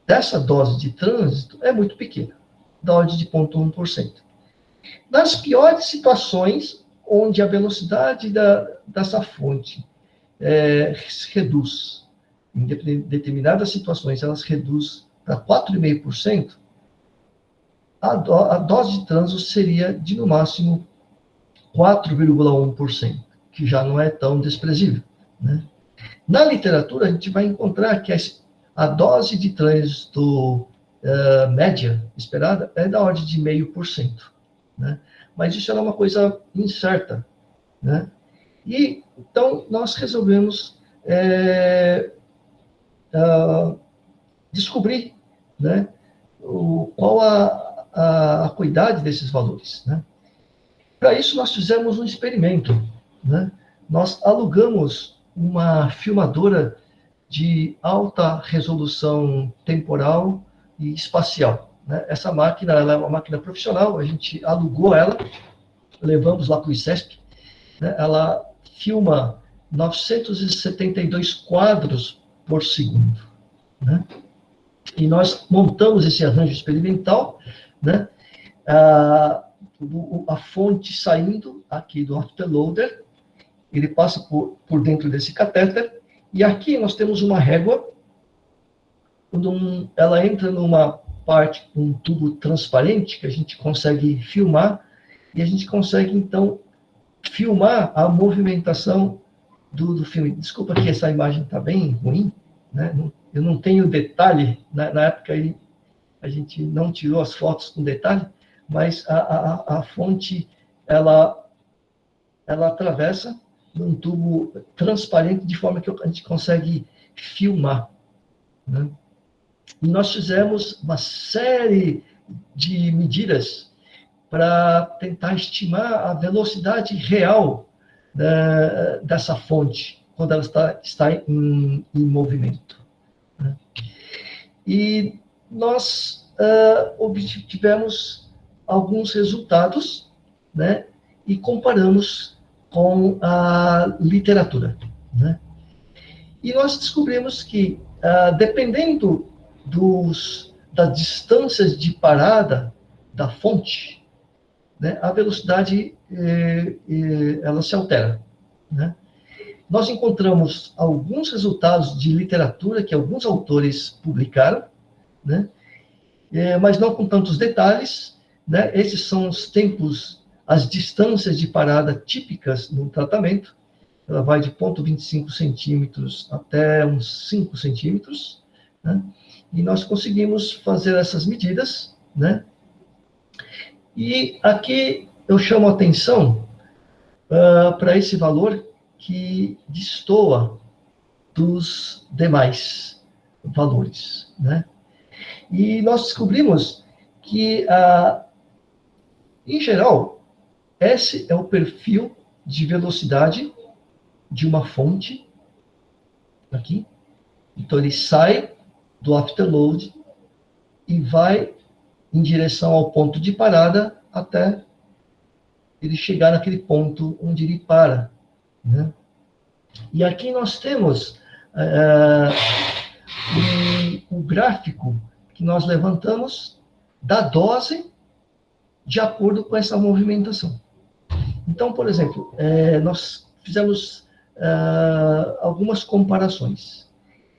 dessa dose de trânsito é muito pequena, da ordem de 0,1%. Nas piores situações, onde a velocidade dessa fonte se reduz, em determinadas situações, elas reduz para 4,5%, a dose de trânsito seria de, no máximo, 4,1%, que já não é tão desprezível, né? Na literatura, a gente vai encontrar que a dose de trânsito média esperada é da ordem de 0,5%, né? Mas isso era uma coisa incerta, né? E então nós resolvemos descobrir, né, qual a acuidade desses valores, né? Para isso nós fizemos um experimento, né? Nós alugamos uma filmadora de alta resolução temporal e espacial, né? Essa máquina, ela é uma máquina profissional, a gente alugou ela, levamos lá para o ICESP, né? Ela filma 972 quadros por segundo, né? E nós montamos esse arranjo experimental, né? A fonte saindo aqui do afterloader, ele passa por dentro desse catéter, e aqui nós temos uma régua, ela entra numa parte, um tubo transparente, que a gente consegue filmar, e a gente consegue, então, filmar a movimentação do filme. Desculpa que essa imagem está bem ruim, né? Eu não tenho detalhe, na época a gente não tirou as fotos com detalhe, mas a fonte, ela atravessa num tubo transparente, de forma que a gente consegue filmar, né? E nós fizemos uma série de medidas para tentar estimar a velocidade real, né, dessa fonte, quando ela está em movimento, né? E nós obtivemos alguns resultados, né, e comparamos com a literatura, né? E nós descobrimos que, dependendo das distâncias de parada da fonte, né, a velocidade ela se altera, né? Nós encontramos alguns resultados de literatura que alguns autores publicaram, né, mas não com tantos detalhes, né? Esses são os tempos, as distâncias de parada típicas no tratamento. Ela vai de 0,25 centímetros até uns 5 centímetros, né? E nós conseguimos fazer essas medidas, né? E aqui eu chamo a atenção para esse valor que destoa dos demais valores, né? E nós descobrimos que, em geral, esse é o perfil de velocidade de uma fonte, aqui. Então, ele sai do afterload e vai em direção ao ponto de parada até ele chegar naquele ponto onde ele para, né? E aqui nós temos o gráfico que nós levantamos da dose de acordo com essa movimentação. Então, por exemplo, nós fizemos algumas comparações.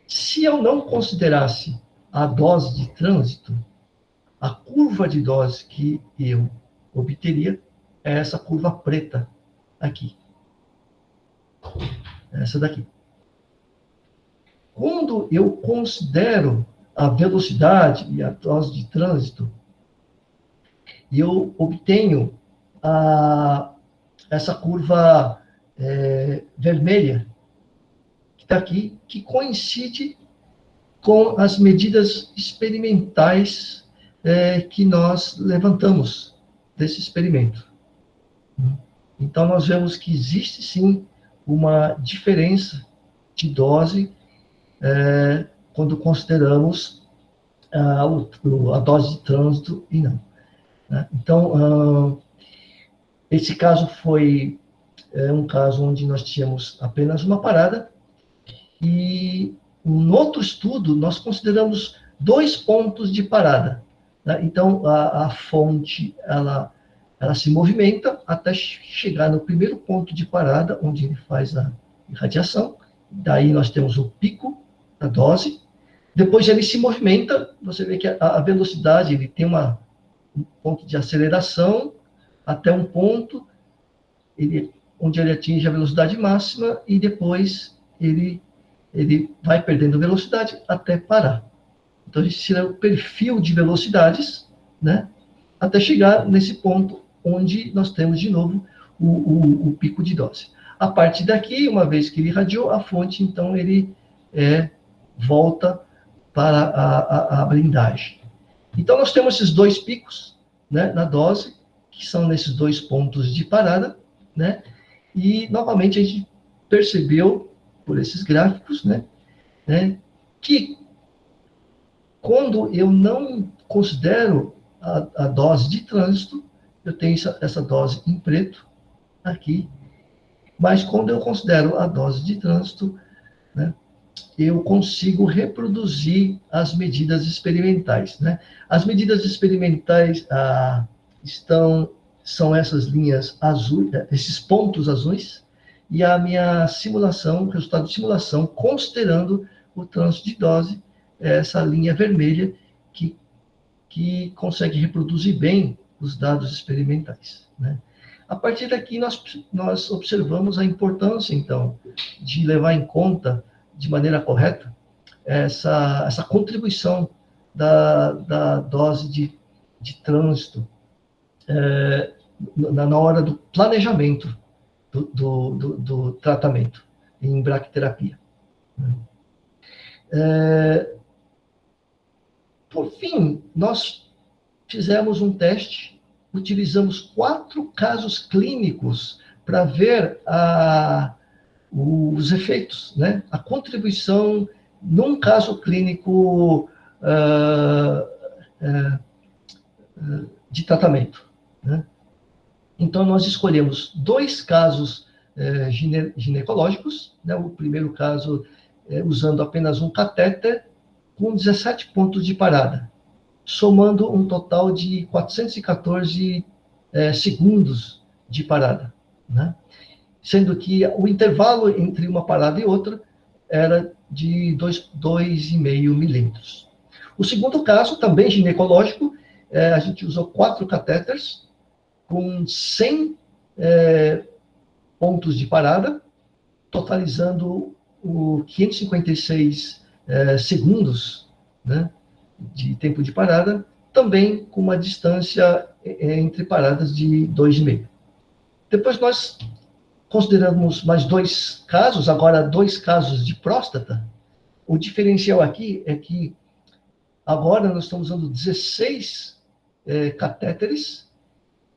Se eu não considerasse a dose de trânsito, a curva de dose que eu obteria é essa curva preta aqui. Essa daqui. Quando eu considero a velocidade e a dose de trânsito, eu obtenho essa curva vermelha, que está aqui, que coincide com as medidas experimentais que nós levantamos desse experimento. Então, nós vemos que existe, sim, uma diferença de dose quando consideramos a dose de trânsito e não, né? Então, esse caso foi um caso onde nós tínhamos apenas uma parada, e no outro estudo nós consideramos 2 pontos de parada, né? Então, a fonte, ela se movimenta até chegar no primeiro ponto de parada, onde ele faz a irradiação. Daí nós temos o pico da dose. Depois ele se movimenta, você vê que a velocidade, ele tem um ponto de aceleração até um ponto onde ele atinge a velocidade máxima, e depois ele vai perdendo velocidade até parar, Então, a gente tira o perfil de velocidades, né, até chegar nesse ponto onde nós temos, de novo, o pico de dose. A partir daqui, uma vez que ele irradiou a fonte, então ele volta para a blindagem. Então, nós temos esses dois picos, né, na dose, que são nesses dois pontos de parada, né, e, novamente, a gente percebeu, por esses gráficos, né, que quando eu não considero a dose de trânsito, eu tenho essa dose em preto aqui, mas quando eu considero a dose de trânsito, né, eu consigo reproduzir as medidas experimentais, né? As medidas experimentais são essas linhas azuis, esses pontos azuis, e a minha simulação, o resultado de simulação, considerando o trânsito de dose, é essa linha vermelha que consegue reproduzir bem os dados experimentais, né? A partir daqui, nós observamos a importância, então, de levar em conta, de maneira correta, essa contribuição da dose de trânsito na hora do planejamento do tratamento em braquiterapia. Por fim, nós fizemos um teste, utilizamos 4 casos clínicos para ver os efeitos, né? A contribuição num caso clínico de tratamento, né? Então, nós escolhemos 2 casos ginecológicos, né? O primeiro caso usando apenas um catéter com 17 pontos de parada, somando um total de 414 segundos de parada, né? Sendo que o intervalo entre uma parada e outra era de 2,5 milímetros. O segundo caso, também ginecológico, a gente usou 4 catéteres com 100 pontos de parada, totalizando 556 segundos, né, de tempo de parada, também com uma distância entre paradas de 2,5. Depois nós consideramos mais 2 casos, agora 2 casos de próstata. O diferencial aqui é que agora nós estamos usando 16 catéteres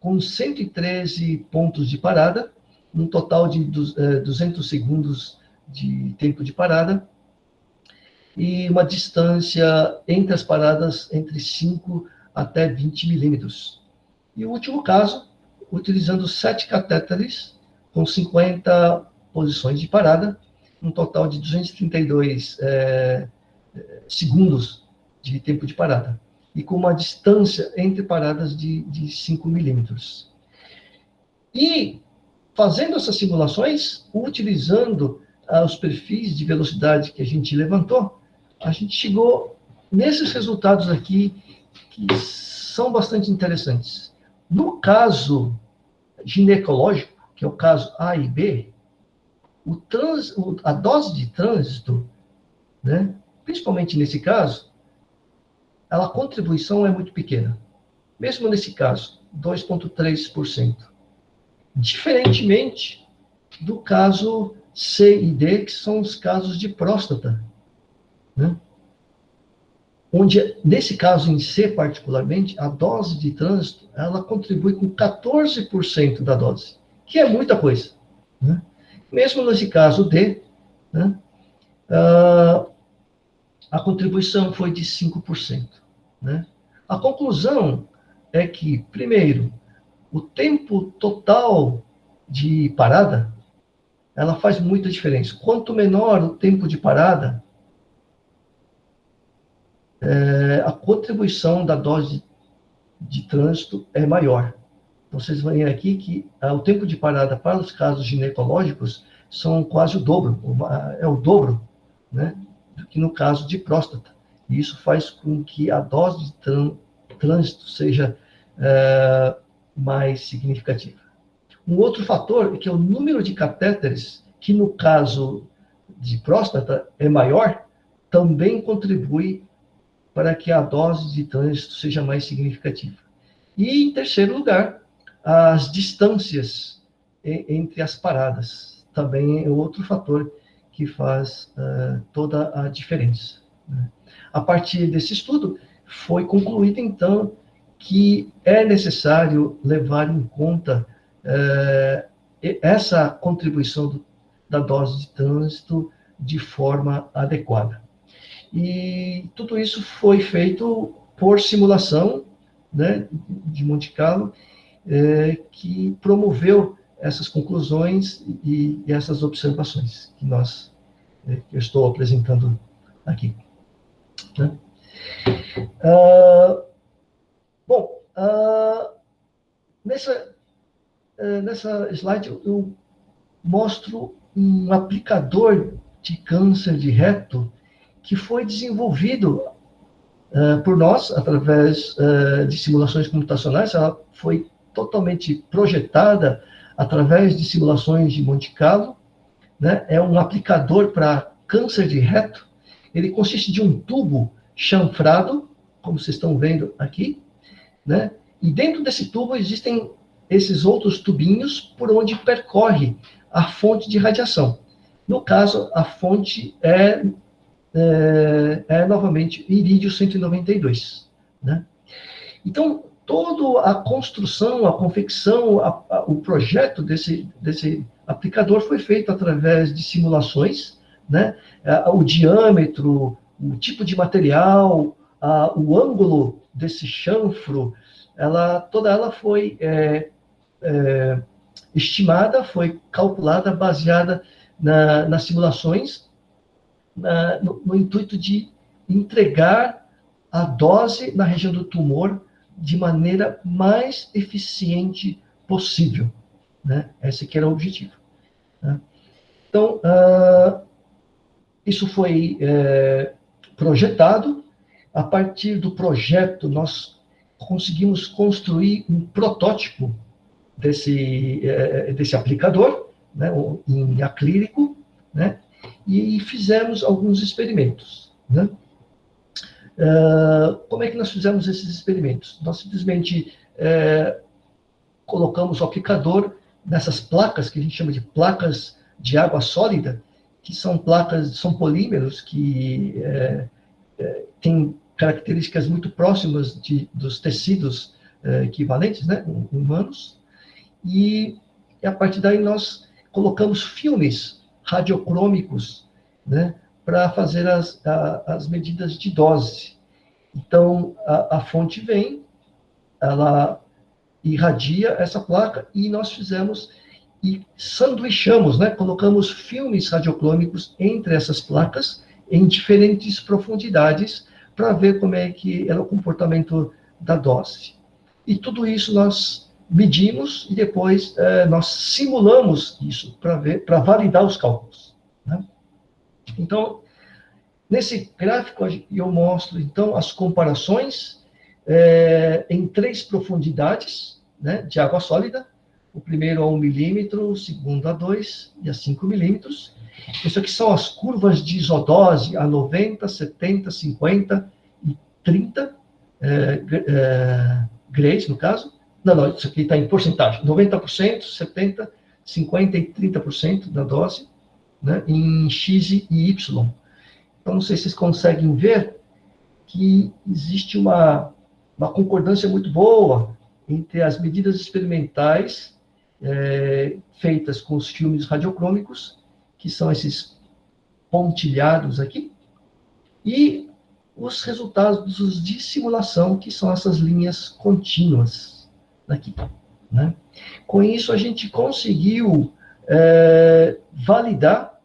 com 113 pontos de parada, um total de 200 segundos de tempo de parada, e uma distância entre as paradas entre 5 até 20 milímetros. E o último caso, utilizando 7 catéteres com 50 posições de parada, um total de 232 segundos de tempo de parada, e com uma distância entre paradas de 5 milímetros. E, fazendo essas simulações, utilizando os perfis de velocidade que a gente levantou, a gente chegou nesses resultados aqui, que são bastante interessantes. No caso ginecológico, que é o caso A e B, a dose de trânsito, né, principalmente nesse caso, a contribuição é muito pequena. Mesmo nesse caso, 2,3%. Diferentemente do caso C e D, que são os casos de próstata, né? Onde, nesse caso em C particularmente, a dose de trânsito, ela contribui com 14% da dose, que é muita coisa, né? Mesmo nesse caso D, né, a contribuição foi de 5%, né? A conclusão é que, primeiro, o tempo total de parada, ela faz muita diferença. Quanto menor o tempo de parada, a contribuição da dose de trânsito é maior. Vocês veem aqui que o tempo de parada para os casos ginecológicos são quase o dobro, é o dobro, né, do que no caso de próstata. E isso faz com que a dose de trânsito seja mais significativa. Um outro fator é que o número de catéteres, que no caso de próstata é maior, também contribui para que a dose de trânsito seja mais significativa. E, em terceiro lugar, as distâncias entre as paradas. Também é outro fator que faz toda a diferença. Né? A partir desse estudo, foi concluído, então, que é necessário levar em conta essa contribuição da dose de trânsito de forma adequada. E tudo isso foi feito por simulação, né, de Monte Carlo, que promoveu essas conclusões e essas observações que eu estou apresentando aqui. Né? Nessa slide eu mostro um aplicador de câncer de reto que foi desenvolvido por nós através de simulações computacionais. Ela foi totalmente projetada através de simulações de Monte Carlo. Né? É um aplicador para câncer de reto. Ele consiste de um tubo chanfrado, como vocês estão vendo aqui, né? E dentro desse tubo existem esses outros tubinhos por onde percorre a fonte de radiação. No caso, a fonte é novamente irídio 192. Né? Então, toda a construção, a confecção, o projeto desse aplicador foi feito através de simulações, né? O diâmetro, o tipo de material, o ângulo desse chanfro, toda ela foi estimada, foi calculada, baseada nas simulações, no intuito de entregar a dose na região do tumor de maneira mais eficiente possível. Né? Esse que era o objetivo. Né? Então, isso foi projetado. A partir do projeto, nós conseguimos construir um protótipo desse aplicador, né, em acrílico, né, e fizemos alguns experimentos. Né? Como é que nós fizemos esses experimentos? Nós simplesmente colocamos o aplicador nessas placas, que a gente chama de placas de água sólida, que são polímeros que têm características muito próximas dos tecidos equivalentes, né, humanos, e a partir daí nós colocamos filmes radiocrômicos, né, para fazer as medidas de dose. Então, a fonte vem, ela irradia essa placa, e nós fizemos e sanduichamos, né, colocamos filmes radiocrômicos entre essas placas, em diferentes profundidades, para ver como é que era o comportamento da dose. E tudo isso nós medimos e depois nós simulamos isso para validar os cálculos. Né? Então, nesse gráfico eu mostro então as comparações em 3 profundidades, né, de água sólida. O primeiro a 1 milímetro, o segundo a 2 e a 5 milímetros. Isso aqui são as curvas de isodose a 90, 70, 50 e 30 grays, no caso. Não, isso aqui está em porcentagem. 90%, 70%, 50% e 30% da dose, né, em X e Y. Então, não sei se vocês conseguem ver que existe uma concordância muito boa entre as medidas experimentais feitas com os filmes radiocrômicos, que são esses pontilhados aqui, e os resultados de simulação, que são essas linhas contínuas aqui. Né? Com isso, a gente conseguiu validar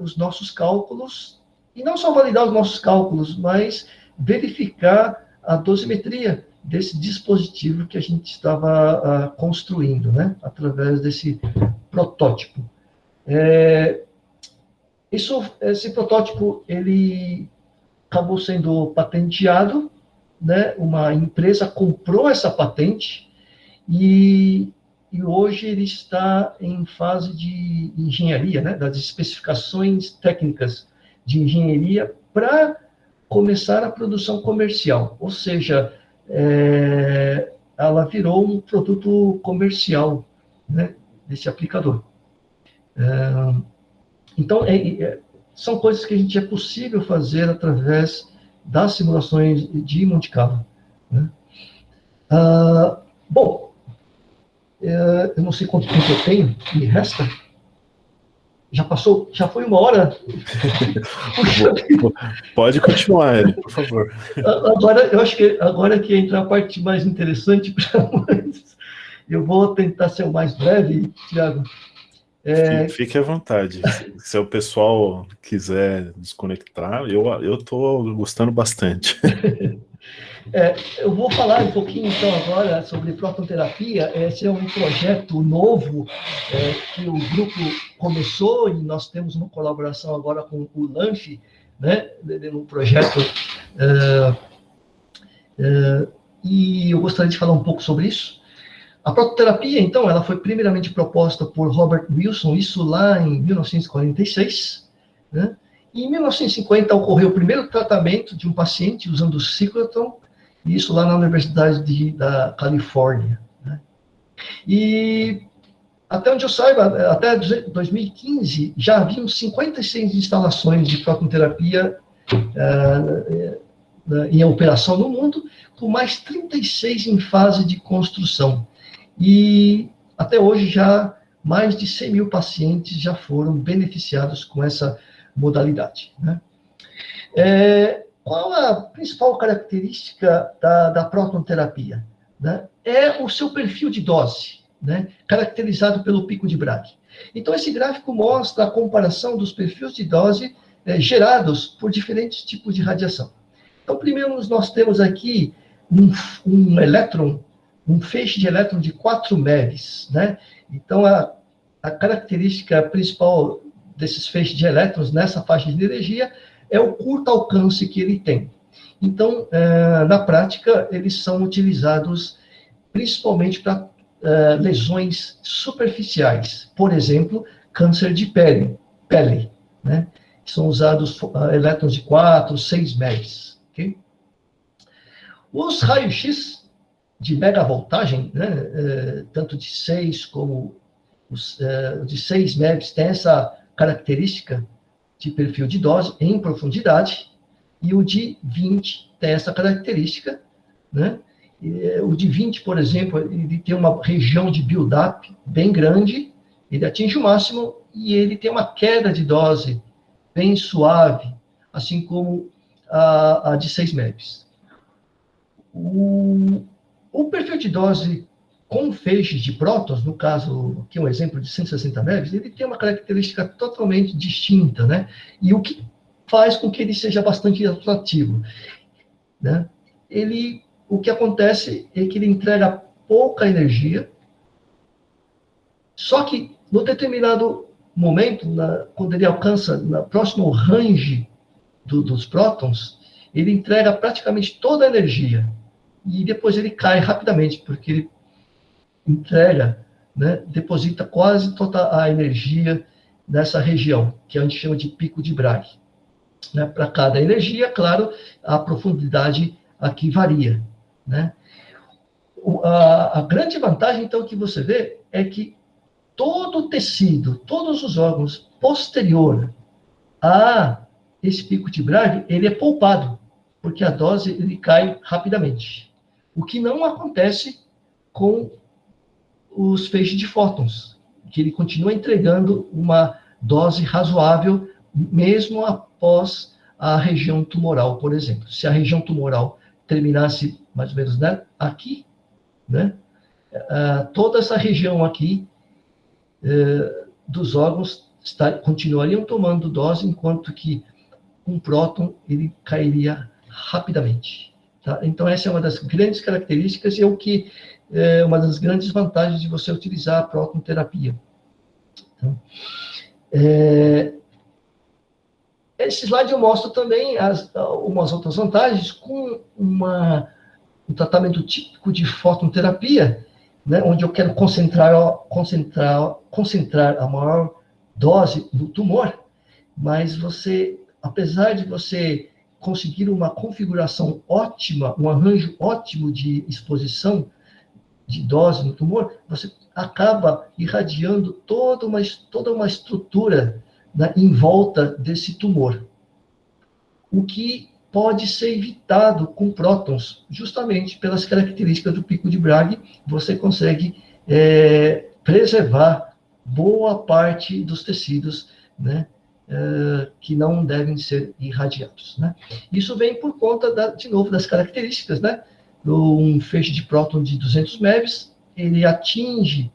os nossos cálculos, e não só validar os nossos cálculos, mas verificar a dosimetria desse dispositivo que a gente estava construindo, né, através desse protótipo. Esse protótipo, ele acabou sendo patenteado, né, uma empresa comprou essa patente, e hoje ele está em fase de engenharia, né, das especificações técnicas de engenharia para começar a produção comercial, ou seja, ela virou um produto comercial, né, desse aplicador. Então, são coisas que a gente é possível fazer através das simulações de Monte Carlo, né? Bom, eu não sei quanto tempo eu tenho, me resta. Já passou, já foi 1 hora. Pode continuar, Hélio, por favor. Agora, eu acho que agora que entra a parte mais interessante para nós. Eu vou tentar ser o mais breve, Tiago. Fique à vontade. Se o pessoal quiser desconectar, eu estou gostando bastante. Eu vou falar um pouquinho, então, agora sobre protonterapia. Esse é um projeto novo que o grupo começou e nós temos uma colaboração agora com o LANF, né, no projeto. E eu gostaria de falar um pouco sobre isso. A prototerapia, então, ela foi primeiramente proposta por Robert Wilson, isso lá em 1946, né? E em 1950 ocorreu o primeiro tratamento de um paciente usando o ciclotron, isso lá na Universidade da Califórnia, né? E até onde eu saiba, até 2015, já haviam 56 instalações de prototerapia em operação no mundo, com mais 36 em fase de construção. E até hoje já mais de 100 mil pacientes já foram beneficiados com essa modalidade, né? Qual a principal característica da protonterapia, né? É o seu perfil de dose, né, caracterizado pelo pico de Bragg. Então, esse gráfico mostra a comparação dos perfis de dose gerados por diferentes tipos de radiação. Então, primeiro nós temos aqui um elétron, um feixe de elétron de 4 MeVs, né? Então, a característica principal desses feixes de elétrons nessa faixa de energia é o curto alcance que ele tem. Então, na prática, eles são utilizados principalmente para lesões superficiais, por exemplo, câncer de pele, né? São usados elétrons de 4, 6 MeVs, ok? Os raios-x de megavoltagem, né, tanto de 6 como de 6 MeVs, tem essa característica de perfil de dose em profundidade, e o de 20 tem essa característica, né? O de 20, por exemplo, ele tem uma região de build-up bem grande, ele atinge o máximo e ele tem uma queda de dose bem suave, assim como a de 6 MeVs. O perfil de dose com feixes de prótons, no caso, aqui é um exemplo de 160 MeVs, ele tem uma característica totalmente distinta, né? E o que faz com que ele seja bastante atrativo, né? O que acontece é que ele entrega pouca energia, só que no determinado momento, quando ele alcança no próximo range dos prótons, ele entrega praticamente toda a energia, e depois ele cai rapidamente, porque ele entrega, né, deposita quase toda a energia nessa região, que a gente chama de pico de Bragg, né? Para cada energia, claro, a profundidade aqui varia, né? A grande vantagem, então, que você vê é que todo o tecido, todos os órgãos posterior a esse pico de Bragg, ele é poupado, porque a dose ele cai rapidamente. O que não acontece com os feixes de fótons, que ele continua entregando uma dose razoável, mesmo após a região tumoral, por exemplo. Se a região tumoral terminasse mais ou menos, né, aqui, né, toda essa região aqui dos órgãos continuariam tomando dose, enquanto que um próton ele cairia rapidamente. Tá? Então, essa é uma das grandes características e uma das grandes vantagens de você utilizar a protonterapia. Então, esse slide eu mostro também umas outras vantagens com um tratamento típico de fototerapia, né, onde eu quero concentrar a maior dose do tumor, mas apesar de você conseguir uma configuração ótima, um arranjo ótimo de exposição de dose no tumor, você acaba irradiando toda uma estrutura, né, em volta desse tumor. O que pode ser evitado com prótons, justamente pelas características do pico de Bragg, você consegue preservar boa parte dos tecidos, né, que não devem ser irradiados, né? Isso vem por conta, de novo, das características, né? Um feixe de próton de 200 MeV, ele atinge,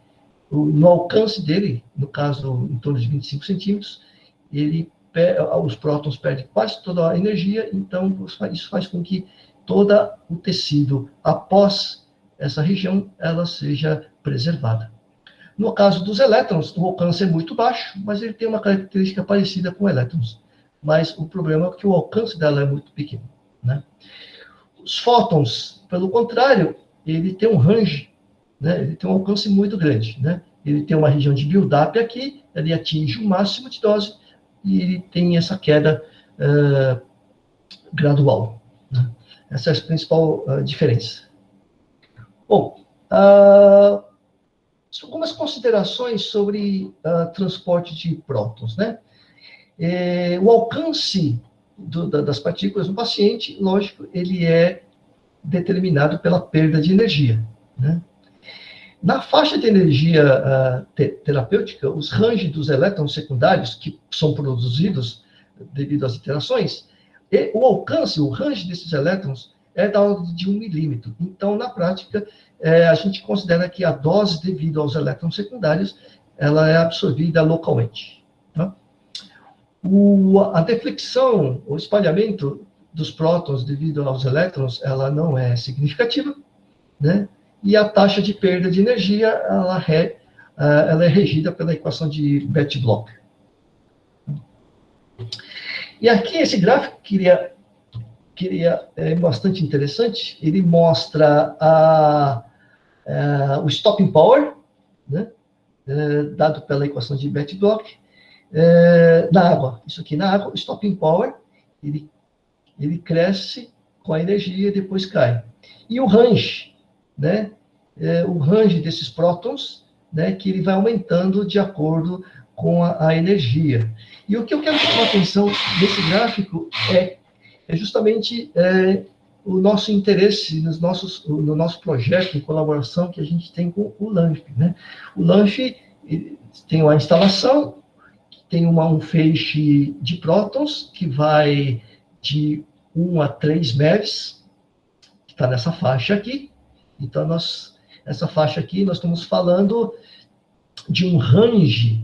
no alcance dele, no caso, em torno de 25 centímetros, os prótons perdem quase toda a energia, então isso faz com que todo o tecido, após essa região, ela seja preservada. No caso dos elétrons, o alcance é muito baixo, mas ele tem uma característica parecida com elétrons. Mas o problema é que o alcance dela é muito pequeno, né? Os fótons, pelo contrário, ele tem um range, né? Ele tem um alcance muito grande, né? Ele tem uma região de build-up aqui, ele atinge o máximo de dose e ele tem essa queda gradual, né? Essa é a principal diferença. Bom, algumas considerações sobre transporte de prótons, né? O alcance das partículas no paciente, lógico, ele é determinado pela perda de energia, né? Na faixa de energia terapêutica, os ranges dos elétrons secundários que são produzidos devido às interações, o alcance, o range desses elétrons é da ordem de 1 milímetro. Então, na prática, a gente considera que a dose devido aos elétrons secundários, ela é absorvida localmente, tá? A deflexão, o espalhamento dos prótons devido aos elétrons, ela não é significativa, né? E a taxa de perda de energia, ela é regida pela equação de Bethe-Bloch. E aqui, esse gráfico é bastante interessante, ele mostra o stopping power, né, dado pela equação de Bethe-Bloch, na água. Isso aqui na água, o stopping power, ele cresce com a energia e depois cai. E o range, né, o range desses prótons, né, que ele vai aumentando de acordo com a energia. E o que eu quero chamar a atenção nesse gráfico é justamente o nosso interesse no nosso projeto em colaboração que a gente tem com o LANF, né? O LANF tem uma instalação, tem um feixe de prótons que vai de 1 a 3 MeVs, que está nessa faixa aqui. Então, essa faixa aqui, nós estamos falando de um range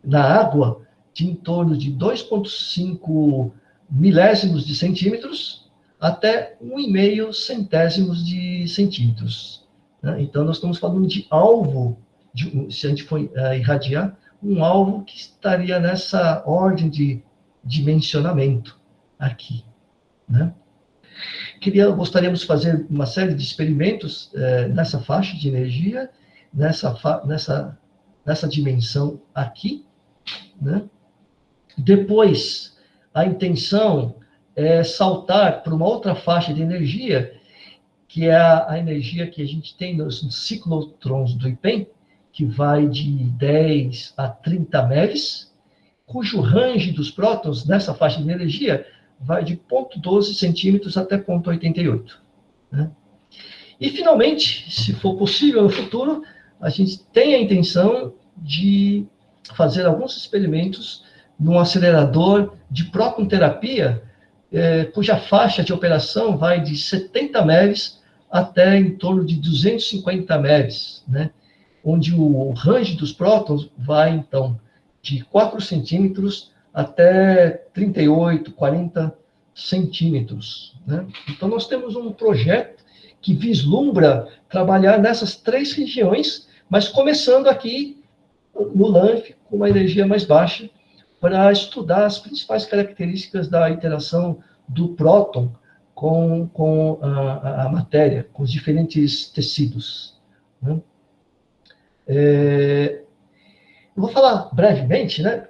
na água de em torno de 2,5 milésimos de centímetros até 1,5 centésimos de centímetros, né? Então, nós estamos falando de alvo, se a gente for irradiar, um alvo que estaria nessa ordem de dimensionamento aqui, né? Gostaríamos de fazer uma série de experimentos nessa faixa de energia, nessa dimensão aqui, né? Depois, a intenção é saltar para uma outra faixa de energia, que é a energia que a gente tem nos ciclotrons do IPEM, que vai de 10 a 30 MeVs, cujo range dos prótons nessa faixa de energia vai de 0,12 centímetros até 0,88, né? E, finalmente, se for possível no futuro, a gente tem a intenção de fazer alguns experimentos num acelerador de próton-terapia, cuja faixa de operação vai de 70 MeVs até em torno de 250 MeVs, né? Onde o range dos prótons vai, então, de 4 centímetros até 38, 40 centímetros, né? Então, nós temos um projeto que vislumbra trabalhar nessas 3 regiões, mas começando aqui no LANF, com uma energia mais baixa, para estudar as principais características da interação do próton com a matéria, com os diferentes tecidos, né? Eu vou falar brevemente, né?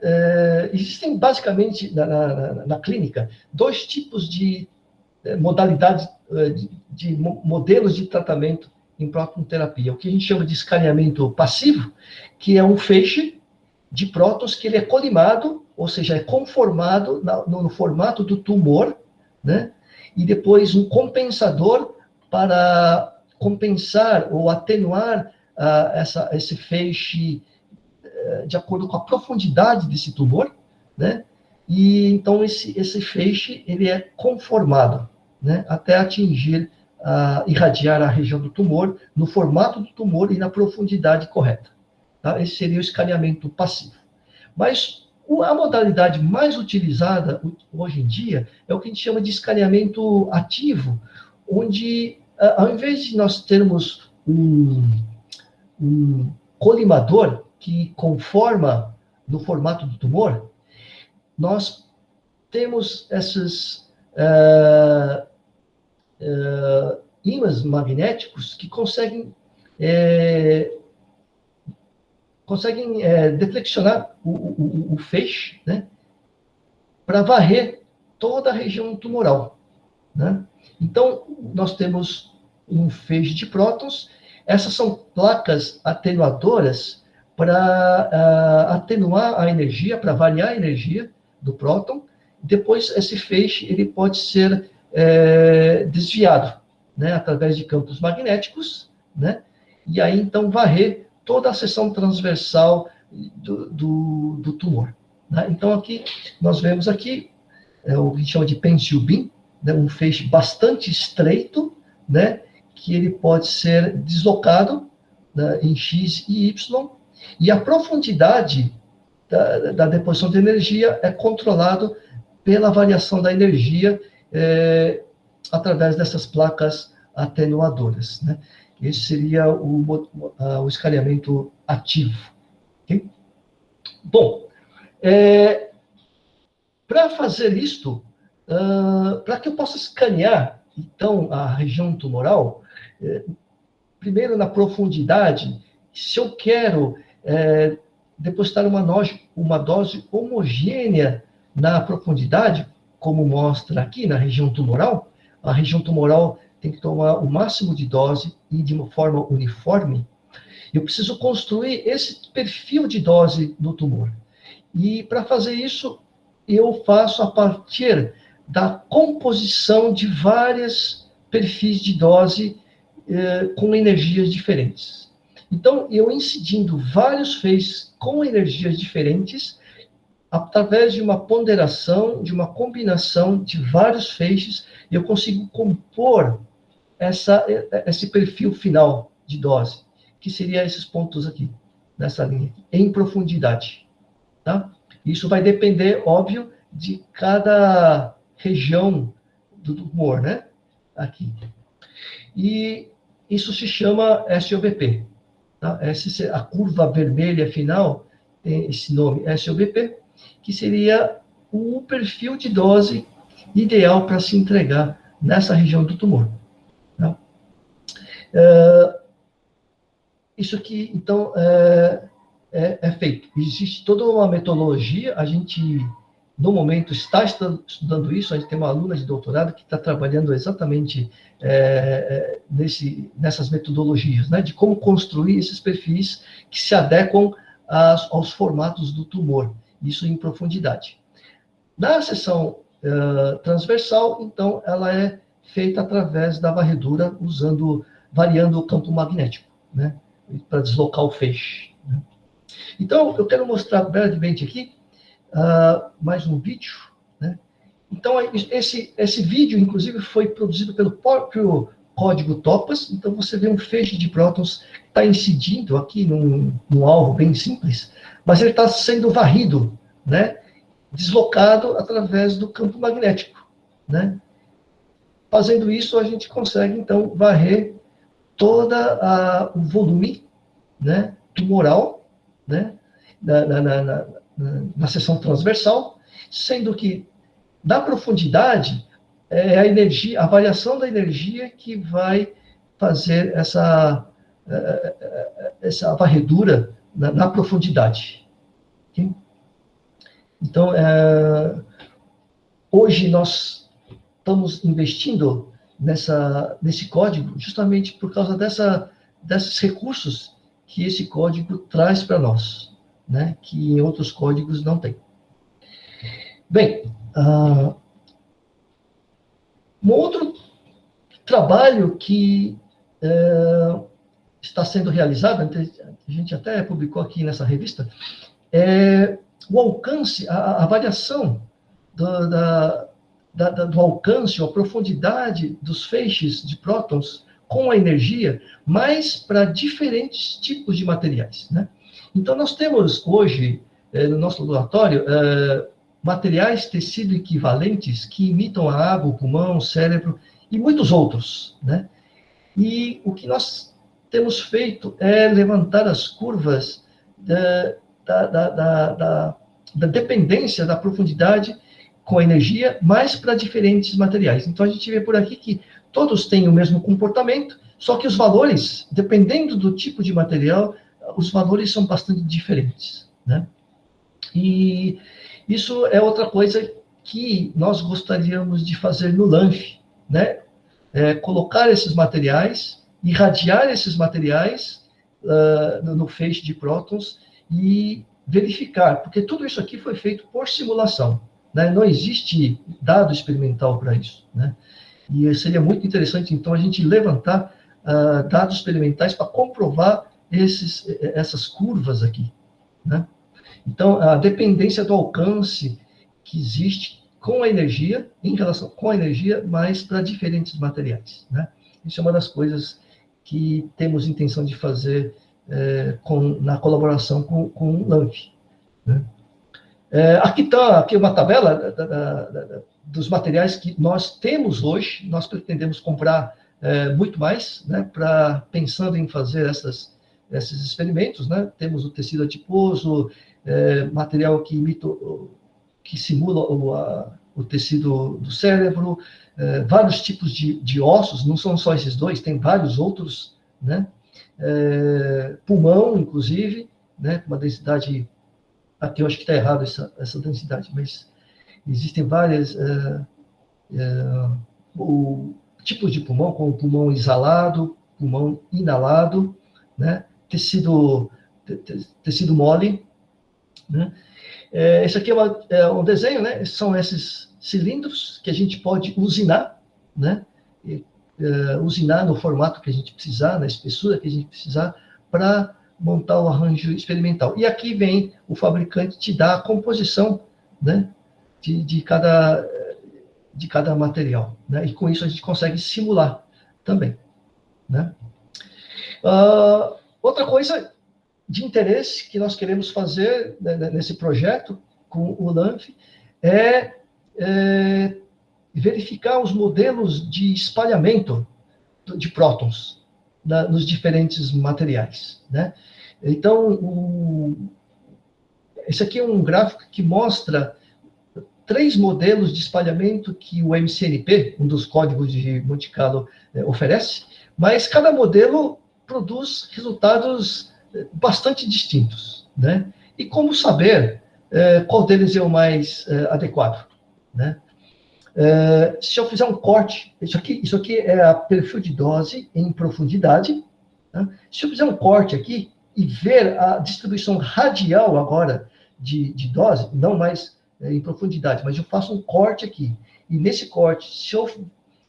Existem basicamente na clínica 2 tipos de modalidades, de modelos de tratamento em próton-terapia. O que a gente chama de escaneamento passivo, que é um feixe de prótons que ele é colimado, ou seja, é conformado no formato do tumor, né? E depois um compensador para compensar ou atenuar esse feixe de acordo com a profundidade desse tumor, né? E então esse feixe ele é conformado, né? Até atingir, irradiar a região do tumor no formato do tumor e na profundidade correta. Tá? Esse seria o escaneamento passivo. Mas a modalidade mais utilizada hoje em dia é o que a gente chama de escaneamento ativo, onde, ao invés de nós termos um colimador que conforma no formato do tumor, nós temos esses ímãs magnéticos que conseguem deflexionar o feixe, né, para varrer toda a região tumoral, né? Então, nós temos um feixe de prótons. Essas são placas atenuadoras para atenuar a energia, para variar a energia do próton. Depois, esse feixe ele pode ser desviado, né, através de campos magnéticos, né, e aí, então, varrer toda a seção transversal do tumor, né? Então, aqui, nós vemos aqui o que a gente chama de pencil beam, né, um feixe bastante estreito, né, que ele pode ser deslocado, né, em X e Y, e a profundidade da deposição de energia é controlado pela variação da energia através dessas placas atenuadoras, né? Esse seria o escaneamento ativo. Okay? Bom, para fazer isto, para que eu possa escanear, então, a região tumoral, primeiro na profundidade, se eu quero depositar uma dose homogênea na profundidade, como mostra aqui na região tumoral, a região tumoral tem que tomar o máximo de dose e de uma forma uniforme. Eu preciso construir esse perfil de dose no tumor. E para fazer isso, eu faço a partir da composição de vários perfis de dose com energias diferentes. Então, eu incidindo vários feixes com energias diferentes, através de uma ponderação, de uma combinação de vários feixes, eu consigo compor esse perfil final de dose, que seria esses pontos aqui, nessa linha aqui, em profundidade. Tá? Isso vai depender, óbvio, de cada região do tumor, né? Aqui. E isso se chama SOBP. Tá? A curva vermelha final tem esse nome, SOBP, que seria o perfil de dose ideal para se entregar nessa região do tumor. Tá? Isso aqui, então, é feito. Existe toda uma metodologia, a gente, no momento, está estudando isso, a gente tem uma aluna de doutorado que está trabalhando exatamente nessas metodologias, né, de como construir esses perfis que se adequam aos formatos do tumor, isso em profundidade. Na seção transversal, então, ela é feita através da varredura, variando o campo magnético, né, para deslocar o feixe. Né. Então, eu quero mostrar brevemente aqui mais um vídeo, né. Então, esse vídeo, inclusive, foi produzido pelo próprio código TOPAZ. Então, você vê um feixe de prótons que está incidindo aqui num alvo bem simples, mas ele está sendo varrido, né, deslocado através do campo magnético, né. Fazendo isso, a gente consegue, então, varrer todo o volume, né, tumoral, né, na seção transversal, sendo que, na profundidade, é a variação da energia que vai fazer essa varredura na profundidade. Okay? Então, hoje nós estamos investindo nesse código justamente por causa desses recursos que esse código traz para nós, né? Que em outros códigos não tem. Bem, um outro trabalho que está sendo realizado, a gente até publicou aqui nessa revista, é o alcance, a variação do alcance, ou a profundidade dos feixes de prótons com a energia, mas para diferentes tipos de materiais, né? Então, nós temos hoje, no nosso laboratório, materiais tecido equivalentes que imitam a água, o pulmão, o cérebro e muitos outros, né? E o que nós temos feito é levantar as curvas da dependência da profundidade com a energia, mas para diferentes materiais. Então, a gente vê por aqui que todos têm o mesmo comportamento, só que os valores, dependendo do tipo de material, os valores são bastante diferentes, né? E isso é outra coisa que nós gostaríamos de fazer no LAMF, né? Colocar esses materiais, irradiar esses materiais no feixe de prótons e verificar, porque tudo isso aqui foi feito por simulação, né? Não existe dado experimental para isso, né? E seria muito interessante, então, a gente levantar dados experimentais para comprovar essas curvas aqui, né? Então, a dependência do alcance que existe com a energia, em relação com a energia, mas para diferentes materiais, né? Isso é uma das coisas que temos intenção de fazer na colaboração com o LAMF, né? Aqui está uma tabela dos materiais que nós temos hoje. Nós pretendemos comprar muito mais, né, pensando em fazer esses experimentos, né? Temos o tecido adiposo, material que simula o tecido do cérebro, vários tipos de ossos, não são só esses dois, tem vários outros, né? Pulmão, inclusive, né, com uma densidade, aqui eu acho que está errado essa densidade, mas existem várias tipos de pulmão, como pulmão exalado, pulmão inalado, né? Tecido mole, né? Esse aqui é um desenho, né? São esses cilindros que a gente pode usinar, né? Usinar no formato que a gente precisar, na espessura que a gente precisar, para montar o arranjo experimental. E aqui vem o fabricante te dar a composição, né, de cada material, né? E com isso a gente consegue simular também, né? Outra coisa de interesse que nós queremos fazer, né, nesse projeto com o LAMF é verificar os modelos de espalhamento de prótons nos diferentes materiais, né? Então, esse aqui é um gráfico que mostra 3 modelos de espalhamento que o MCNP, um dos códigos de Monte Carlo, oferece, mas cada modelo produz resultados bastante distintos, né? E como saber qual deles é o mais adequado, né? Se eu fizer um corte, isso aqui é a perfil de dose em profundidade, né? Se eu fizer um corte aqui e ver a distribuição radial agora de dose, não mais em profundidade, mas eu faço um corte aqui, e nesse corte, se eu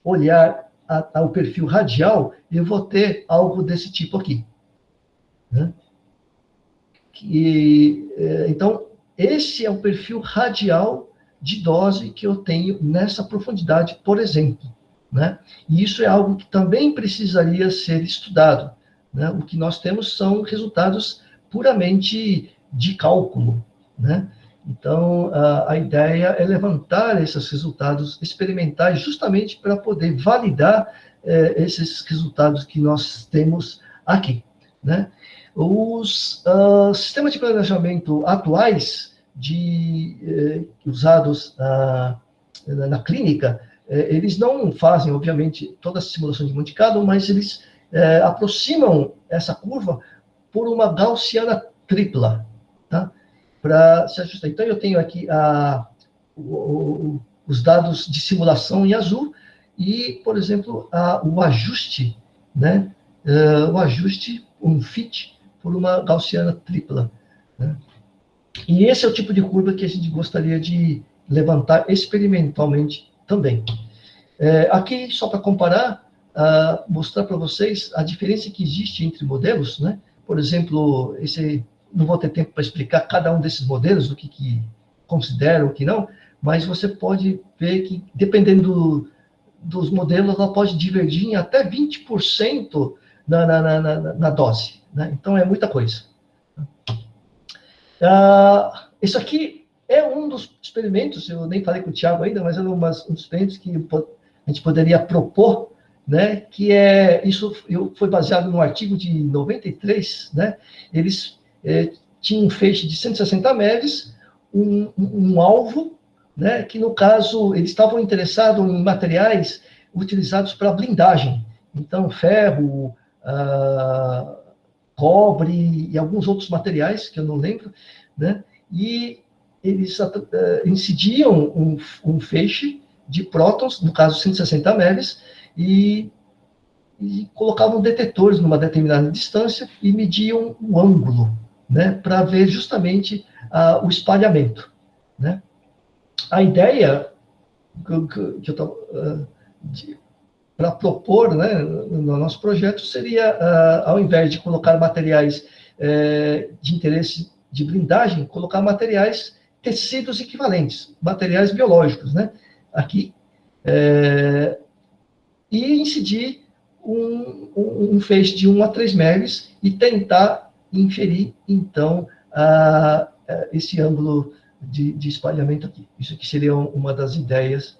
olhar o perfil radial, eu vou ter algo desse tipo aqui, né? Então, esse é o perfil radial de dose que eu tenho nessa profundidade, por exemplo, né? E isso é algo que também precisaria ser estudado, né? O que nós temos são resultados puramente de cálculo, né? Então, a ideia é levantar esses resultados experimentais justamente para poder validar esses resultados que nós temos aqui, né? Os sistemas de planejamento atuais usados na clínica, eles não fazem, obviamente, toda a simulação de Monte Carlo, mas eles aproximam essa curva por uma gaussiana tripla, tá? Para se ajustar. Então, eu tenho aqui os dados de simulação em azul e, por exemplo, o ajuste, né? O ajuste, um fit, por uma gaussiana tripla, né? E esse é o tipo de curva que a gente gostaria de levantar experimentalmente também. Aqui, só para comparar, mostrar para vocês a diferença que existe entre modelos, né? Por exemplo, não vou ter tempo para explicar cada um desses modelos, o que consideram, o que não, mas você pode ver que, dependendo dos modelos, ela pode divergir em até 20% na dose, né? Então, é muita coisa. Isso aqui é um dos experimentos, eu nem falei com o Thiago ainda, mas é um dos experimentos que a gente poderia propor, né, que isso foi baseado num artigo de 93, né, eles tinham um feixe de 160 MeV, um alvo, né, que no caso, eles estavam interessados em materiais utilizados para blindagem, então ferro, cobre e alguns outros materiais, que eu não lembro, né, e eles incidiam um feixe de prótons, no caso 160 MeV, e colocavam detetores numa determinada distância e mediam o ângulo, né, para ver justamente o espalhamento, né. A ideia que eu estou para propor, né, no nosso projeto seria, ao invés de colocar materiais de interesse de blindagem, colocar materiais tecidos equivalentes, materiais biológicos, né, aqui, e incidir um feixe de 1 a 3 MeV e tentar inferir, então, esse ângulo de espalhamento aqui. Isso aqui seria uma das ideias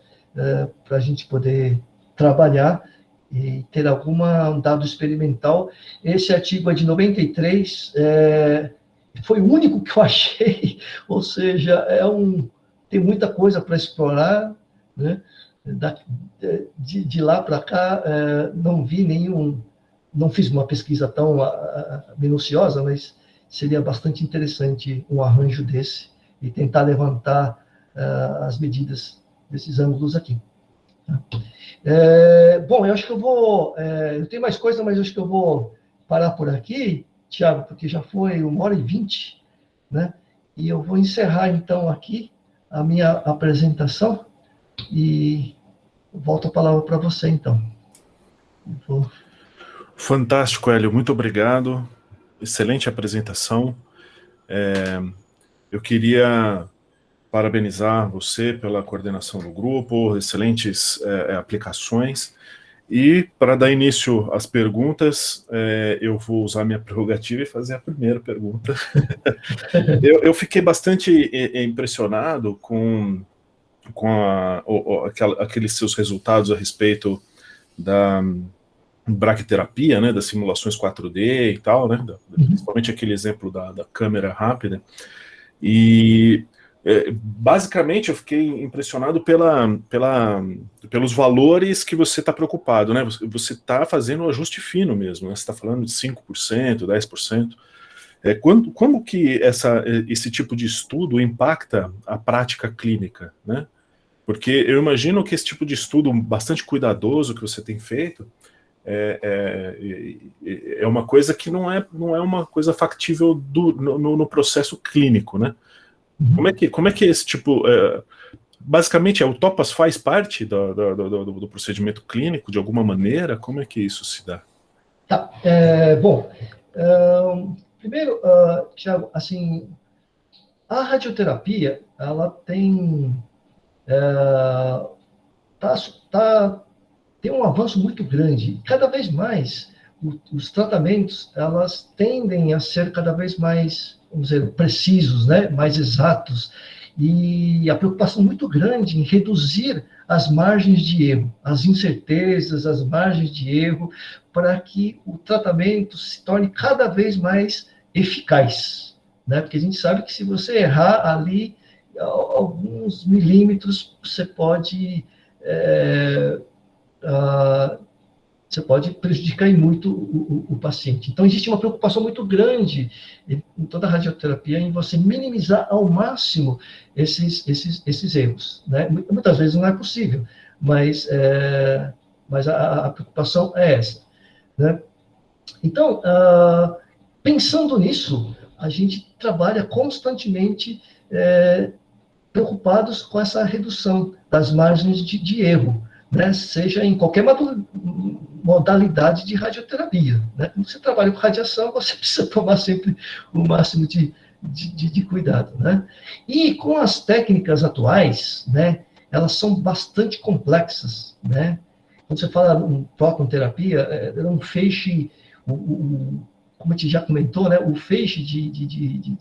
para a gente poder trabalhar e ter um dado experimental. Esse artigo é de 93, foi o único que eu achei, ou seja, tem muita coisa para explorar, né? De lá para cá, não vi não fiz uma pesquisa tão minuciosa, mas seria bastante interessante um arranjo desse e tentar levantar as medidas desses ângulos aqui. Bom, eu acho que eu tenho mais coisa, mas eu acho que eu vou parar por aqui, Thiago, porque já foi 1h20, né? E eu vou encerrar, então, aqui a minha apresentação e volto a palavra para você, então. Fantástico, Hélio, muito obrigado. Excelente apresentação. Eu queria parabenizar você pela coordenação do grupo, excelentes aplicações. E, para dar início às perguntas, eu vou usar minha prerrogativa e fazer a primeira pergunta. Eu fiquei bastante impressionado com aqueles seus resultados a respeito da braquiterapia, né, das simulações 4D e tal, né, principalmente aquele exemplo da câmera rápida. E basicamente eu fiquei impressionado pelos valores que você está preocupado, né? Você está fazendo um ajuste fino mesmo, né? Você está falando de 5%, 10%. Como que esse tipo de estudo impacta a prática clínica, né? Porque eu imagino que esse tipo de estudo bastante cuidadoso que você tem feito é uma coisa que não é uma coisa factível no processo clínico, né? Como é que esse tipo... basicamente, o TOPAS faz parte do procedimento clínico, de alguma maneira? Como é que isso se dá? Tá, bom, primeiro, Thiago, assim, a radioterapia, ela tem tem um avanço muito grande. Cada vez mais, os tratamentos, elas tendem a ser cada vez mais, vamos dizer, precisos, né? Mais exatos. E a preocupação muito grande em reduzir as margens de erro, as incertezas, as margens de erro, para que o tratamento se torne cada vez mais eficaz, né? Porque a gente sabe que se você errar ali alguns milímetros, você pode você pode prejudicar muito o paciente. Então, existe uma preocupação muito grande em toda a radioterapia em você minimizar ao máximo esses erros, né? Muitas vezes não é possível, mas a preocupação é essa, né? Então, pensando nisso, a gente trabalha constantemente preocupados com essa redução das margens de erro, né? Seja em qualquer modalidade de radioterapia, né? Quando você trabalha com radiação, você precisa tomar sempre o máximo de cuidado, né? E com as técnicas atuais, né, elas são bastante complexas, né? Quando você fala em próton-terapia, é um feixe, como a gente já comentou, né, o feixe de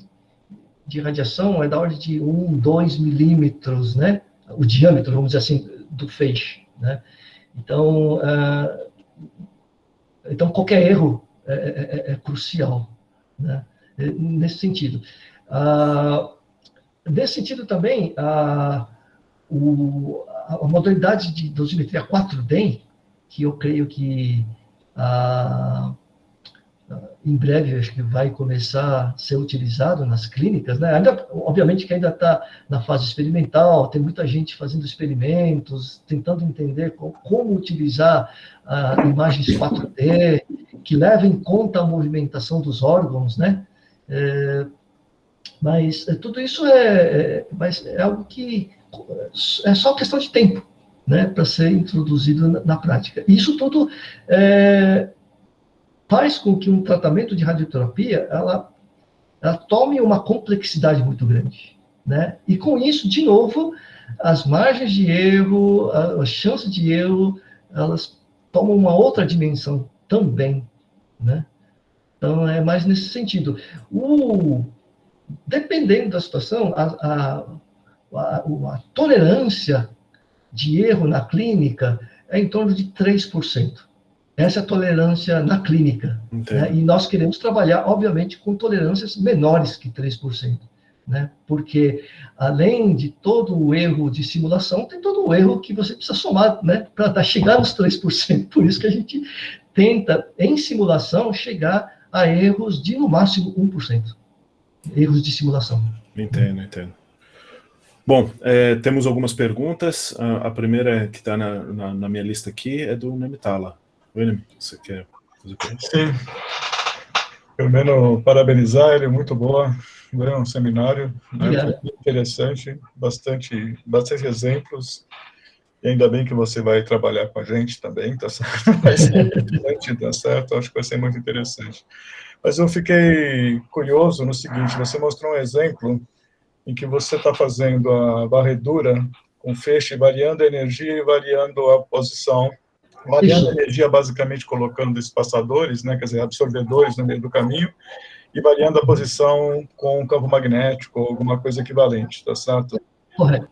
radiação é da ordem de 1, 2 milímetros, né? O diâmetro, vamos dizer assim, do feixe, né? Então qualquer erro é crucial, né? Nesse sentido. Nesse sentido também, a modalidade de dosimetria 4D, que eu creio que em breve acho que vai começar a ser utilizado nas clínicas, né? Obviamente que ainda está na fase experimental, tem muita gente fazendo experimentos, tentando entender como utilizar imagens 4D, que levem em conta a movimentação dos órgãos, né? Mas tudo isso é algo que é só questão de tempo, né, para ser introduzido na prática. Isso tudo faz com que um tratamento de radioterapia ela tome uma complexidade muito grande, né? E com isso, de novo, as margens de erro, as chances de erro, elas tomam uma outra dimensão também, né? Então, é mais nesse sentido. Dependendo da situação, a tolerância de erro na clínica é em torno de 3%. Essa é a tolerância na clínica, né? E nós queremos trabalhar, obviamente, com tolerâncias menores que 3%, né? Porque, além de todo o erro de simulação, tem todo o erro que você precisa somar, né, para chegar nos 3%. Por isso que a gente tenta, em simulação, chegar a erros de, no máximo, 1%. Erros de simulação. Entendo. Bom, temos algumas perguntas. A primeira que está na minha lista aqui é do Nemitala. William, você quer fazer pergunta? Sim. Primeiro, parabenizar ele, muito boa. Foi um seminário, né, interessante, bastante exemplos. E ainda bem que você vai trabalhar com a gente também, tá certo? Vai ser interessante, tá certo? Acho que vai ser muito interessante. Mas eu fiquei curioso no seguinte, você mostrou um exemplo em que você está fazendo a varredura com feixe, variando a energia e variando a posição, variando a energia basicamente colocando espaçadores, né, quer dizer, absorvedores no meio do caminho, e variando a posição com um campo magnético ou alguma coisa equivalente, tá certo? Correto.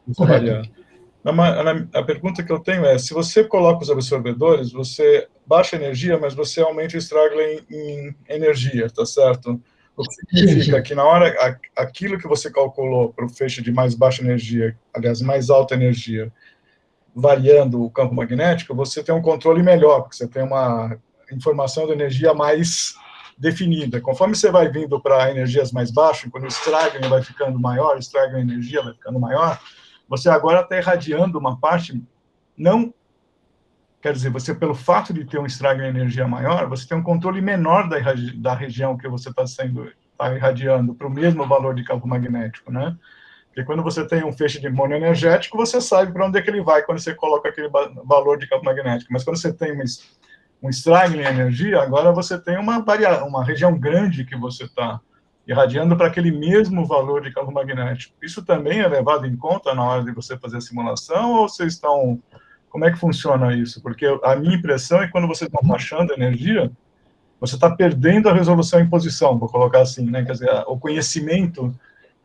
A pergunta que eu tenho é, se você coloca os absorvedores, você baixa a energia, mas você aumenta o Straggling em energia, tá certo? O que significa que na hora, aquilo que você calculou para o feixe de mais baixa energia, aliás, mais alta energia, variando o campo magnético, você tem um controle melhor, porque você tem uma informação de energia mais definida. Conforme você vai vindo para energias mais baixas, quando o Straggling vai ficando maior, o Straggling energia vai ficando maior, você agora está irradiando uma parte, não, quer dizer, você, pelo fato de ter um Straggling energia maior, você tem um controle menor da região que você está irradiando para o mesmo valor de campo magnético, né? Porque quando você tem um feixe de monoenergético, você sabe para onde é que ele vai quando você coloca aquele valor de campo magnético. Mas quando você tem um Straggling energia, agora você tem uma região grande que você está irradiando para aquele mesmo valor de campo magnético. Isso também é levado em conta na hora de você fazer a simulação, ou vocês estão... Como é que funciona isso? Porque a minha impressão é que quando vocês estão baixando a energia, você está perdendo a resolução em posição, vou colocar assim, né? Quer dizer, o conhecimento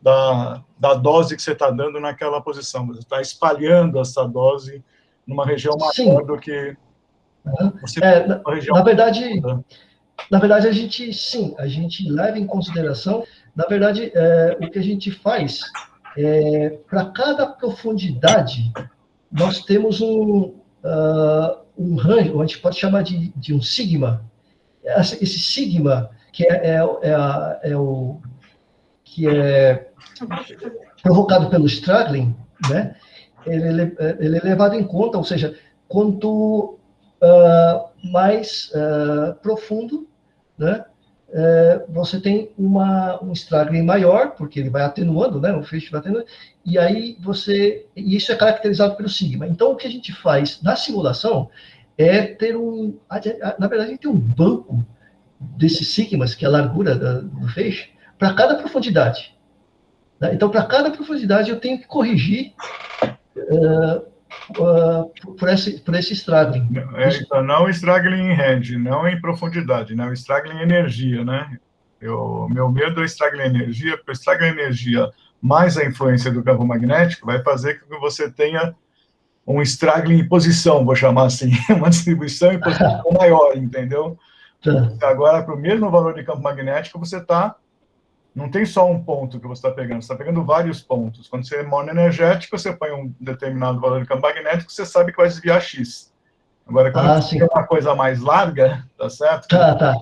da dose que você está dando naquela posição. Você está espalhando essa dose numa região maior do que... Você na verdade, a gente leva em consideração, na verdade, o que a gente faz, para cada profundidade, nós temos um range, ou a gente pode chamar de um sigma. Esse sigma, que é provocado pelo Straggling, né? Ele é levado em conta, ou seja, quanto mais profundo, né? Você tem um Straggling maior, porque ele vai atenuando, né? O feixe vai atenuando, e aí isso é caracterizado pelo sigma. Então, o que a gente faz na simulação é ter na verdade, a gente tem um banco desses sigmas, que é a largura do feixe, para cada profundidade. Né? Então, para cada profundidade, eu tenho que corrigir por esse Straggling. Então, não o Straggling em range, não em profundidade, né? O Straggling em energia, né? Meu medo é o Straggling em energia, porque o Straggling em energia mais a influência do campo magnético vai fazer com que você tenha um Straggling em posição, vou chamar assim, uma distribuição em posição maior, entendeu? Tá. Agora, para o mesmo valor de campo magnético, não tem só um ponto que você está pegando, você está pegando vários pontos. Quando você é monoenergético, você põe um determinado valor de campo magnético, você sabe que vai desviar X. Agora, quando você tem uma coisa mais larga, tá certo? Tá.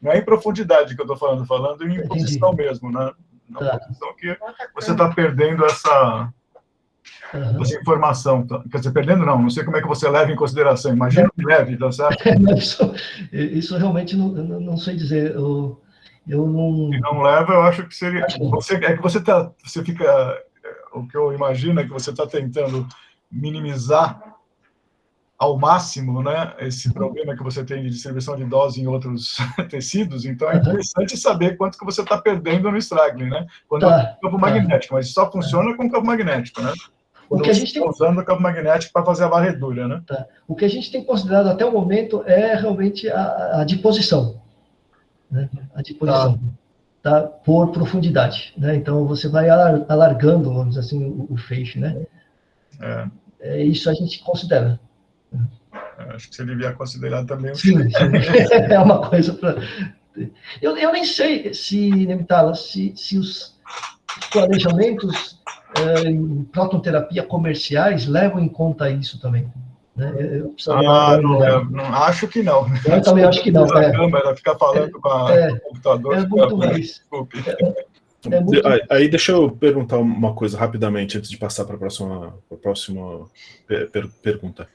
Não é em profundidade que eu estou falando em posição mesmo, né? Na posição que você está perdendo essa informação. Quer dizer, perdendo não sei como é que você leva em consideração, imagina que leve, tá certo? Isso realmente não sei dizer, eu não... Se não leva, eu acho que seria... Você fica... O que eu imagino é que você está tentando minimizar ao máximo, né, esse problema que você tem de distribuição de dose em outros tecidos, então é interessante saber quanto que você está perdendo no Straggling, né? Quando é campo magnético, mas só funciona com campo magnético, né? Quando você está usando o campo magnético para fazer a varredura, né? O que a gente tem considerado até o momento é realmente a disposição. Né? A disposição, tá? Por profundidade, né? Então você vai alargando, vamos dizer assim, o feixe, né? Isso a gente considera. Acho que você devia considerar também o sim. É uma coisa para... Eu nem sei se, Nemitala, se os planejamentos em prototerapia comerciais levam em conta isso também. Né? Não, acho que não. Eu também acho que não. A câmera ficar falando com o computador. É muito mais. Desculpe. Aí deixa eu perguntar uma coisa rapidamente antes de passar para a próxima pergunta.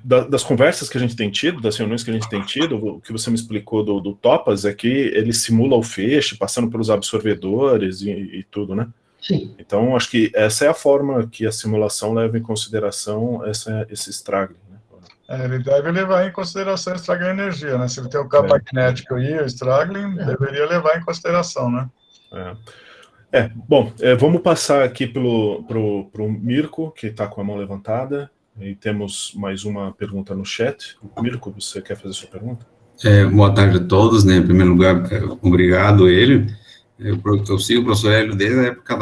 Das conversas que a gente tem tido, das reuniões que a gente tem tido, o que você me explicou do TOPAS é que ele simula o feixe, passando pelos absorvedores e tudo, né? Sim. Então, acho que essa é a forma que a simulação leva em consideração esse Straggling, né? Ele deve levar em consideração o Straggling energia, né? Se ele tem o campo magnético aí, o Straggling deveria levar em consideração, né? Bom, vamos passar aqui pro Mirko, que está com a mão levantada, e temos mais uma pergunta no chat. Mirko, você quer fazer sua pergunta? Boa tarde a todos, né? Em primeiro lugar, obrigado ele. Eu sigo o professor Hélio desde a época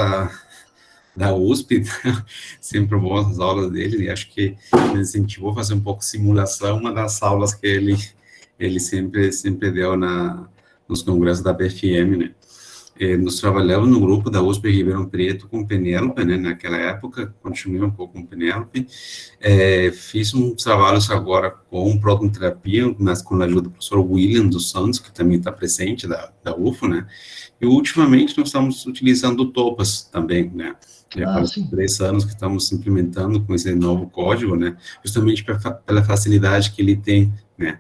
da USP, sempre bom as aulas dele, e acho que ele incentivou a fazer um pouco de simulação, uma das aulas que ele sempre deu nos congressos da BFM, né? Nós trabalhamos no grupo da USP Ribeirão Preto com Penélope, né, naquela época, continuei um pouco com Penélope, fiz uns trabalhos agora com prototerapia, mas com a ajuda do professor William dos Santos, que também está presente da UFO, né, e ultimamente nós estamos utilizando o TOPAS também, né, já faz 3 anos que estamos implementando com esse novo código, né, justamente pela facilidade que ele tem, né.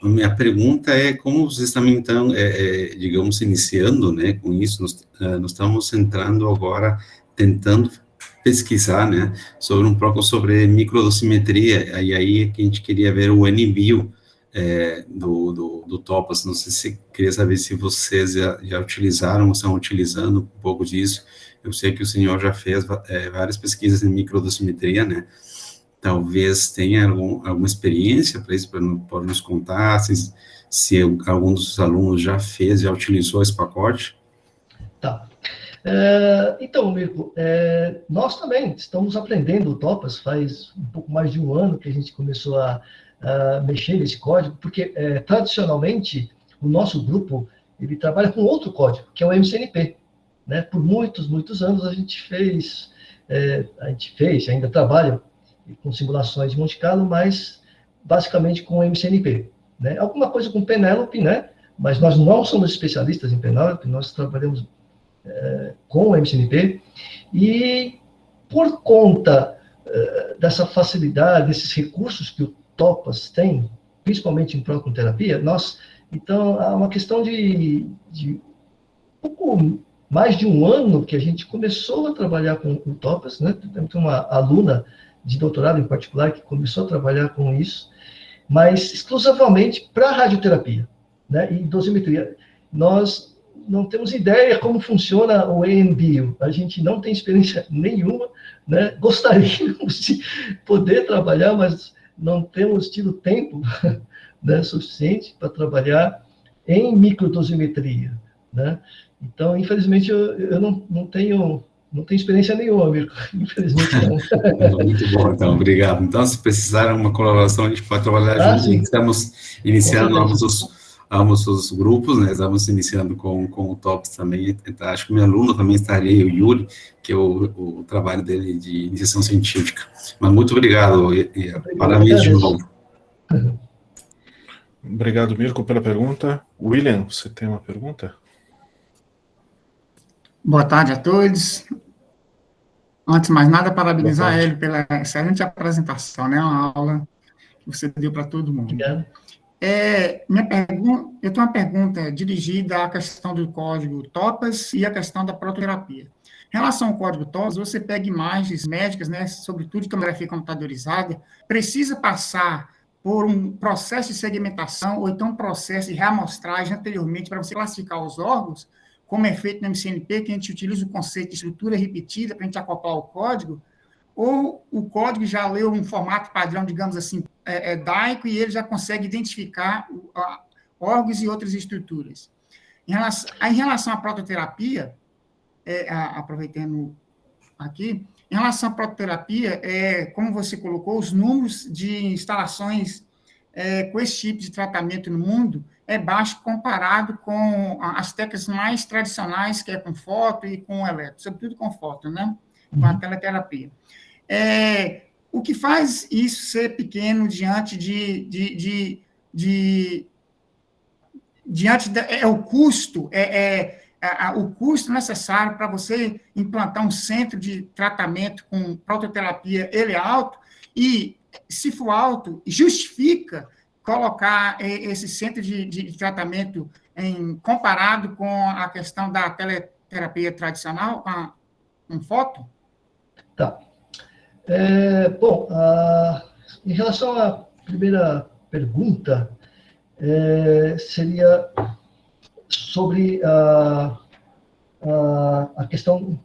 Minha pergunta é como vocês também estão, digamos, iniciando, né, com isso, nós estamos entrando agora, tentando pesquisar, né, um pouco sobre microdosimetria, e aí que a gente queria ver o NBio do TOPAS, não sei se queria saber se vocês já utilizaram ou estão utilizando um pouco disso. Eu sei que o senhor já fez várias pesquisas em microdosimetria, né, talvez tenha alguma experiência para isso, para nos contar, se algum dos alunos já utilizou esse pacote? Tá. Então, Mirko, nós também estamos aprendendo o TOPAS, faz um pouco mais de um ano que a gente começou a mexer nesse código, porque, tradicionalmente, o nosso grupo, ele trabalha com outro código, que é o MCNP, né? Por muitos anos a gente ainda trabalha com simulações de Monte Carlo, mas basicamente com MCNP, né? Alguma coisa com Penélope, né? Mas nós não somos especialistas em Penélope, nós trabalhamos com o MCNP, e por conta dessa facilidade, desses recursos que o TOPAS tem, principalmente em prototerapia, então, há uma questão de pouco mais de um ano que a gente começou a trabalhar com o TOPAS, né? Tem uma aluna de doutorado em particular que começou a trabalhar com isso, mas exclusivamente para radioterapia, né? E dosimetria. Nós não temos ideia como funciona o EMBio, a gente não tem experiência nenhuma, né? Gostaríamos de poder trabalhar, mas não temos tido tempo, né, suficiente para trabalhar em microdosimetria, né? Então, infelizmente, eu não tenho experiência nenhuma, amigo. Infelizmente, não. Muito bom, então, obrigado. Então, se precisar uma colaboração, a gente pode trabalhar junto. Sim. Estamos iniciando ambos os grupos, né? Estamos iniciando com o TOPS também. Então, acho que meu aluno também estaria, o Yuri, que é o trabalho dele de iniciação científica. Mas muito obrigado, e parabéns de novo. Obrigado, Mirko, pela pergunta. William, você tem uma pergunta? Boa tarde a todos. Antes de mais nada, parabenizar ele pela excelente apresentação, né? Uma aula que você deu para todo mundo. Obrigado. Eu tenho uma pergunta dirigida à questão do código TOPAS e à questão da prototerapia. Em relação ao código TOPAS, você pega imagens médicas, né, sobretudo de tomografia computadorizada, precisa passar por um processo de segmentação ou então um processo de reamostragem anteriormente para você classificar os órgãos, como é feito no MCNP, que a gente utiliza o conceito de estrutura repetida para a gente acoplar o código, ou o código já leu um formato padrão, digamos assim, DAICO, e ele já consegue identificar órgãos e outras estruturas. Em relação à prototerapia, aproveitando aqui, em relação à prototerapia, como você colocou, os números de instalações com esse tipo de tratamento no mundo é baixo comparado com as técnicas mais tradicionais, que é com foto e com eletro, sobretudo com foto, né? Com a teleterapia. O que faz isso ser pequeno diante o custo, o custo necessário para você implantar um centro de tratamento com prototerapia, ele é alto, e se for alto, justifica colocar esse centro de tratamento comparado com a questão da teleterapia tradicional, com foto? Tá. Bom, em relação à primeira pergunta, seria sobre a questão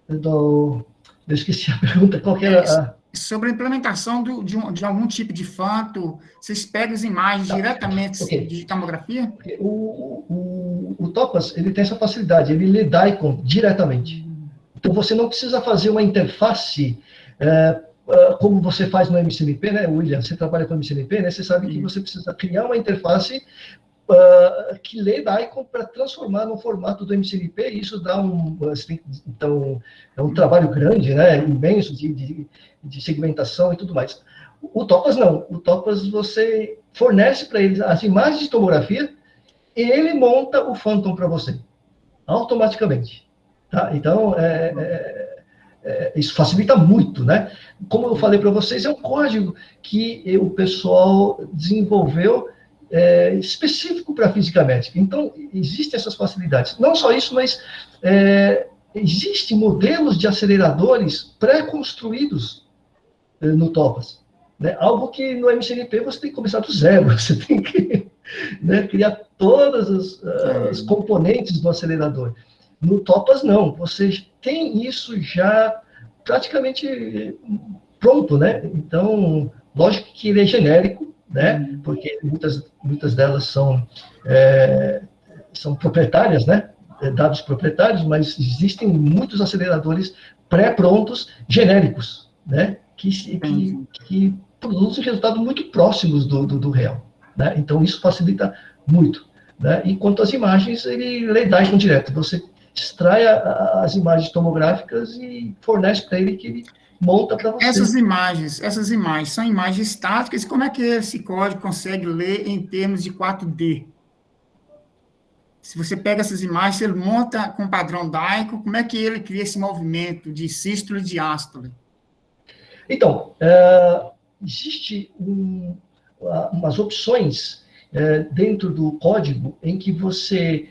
do... Eu esqueci a pergunta, qual que era sobre a implementação de algum tipo de fanto, vocês pegam as imagens diretamente de tomografia? O TOPAS, ele tem essa facilidade, ele lê DICOM diretamente. Então, você não precisa fazer uma interface como você faz no MCNP, né, William? Você trabalha com o MCNP, né? Você sabe que você precisa criar uma interface que lê DICOM para transformar no formato do MCNP, e isso dá então, é um trabalho grande, né, imenso de segmentação e tudo mais. O TOPAS não. O TOPAS, você fornece para ele as imagens de tomografia e ele monta o Phantom para você, automaticamente. Tá? Então, isso facilita muito, né? Como eu falei para vocês, é um código que o pessoal desenvolveu específico para a física médica. Então, existem essas facilidades. Não só isso, mas existem modelos de aceleradores pré-construídos no TOPAS. Né? Algo que no MCNP você tem que começar do zero. Você tem que criar todas as componentes do acelerador. No TOPAS, não. Você tem isso já praticamente pronto, né? Então, lógico que ele é genérico, né? Porque muitas delas são proprietárias, né? Dados proprietários, mas existem muitos aceleradores pré-prontos, genéricos, né? Que produzem resultados muito próximos do real, né? Então, isso facilita muito, né? E quanto às imagens, ele lê DICOM direto. Você extrai as imagens tomográficas e fornece para ele que ele monta para você. Essas imagens são imagens estáticas, como é que esse código consegue ler em termos de 4D? Se você pega essas imagens, ele monta com padrão Daico, como é que ele cria esse movimento de sístole e diástole? Então, existe umas opções dentro do código em que você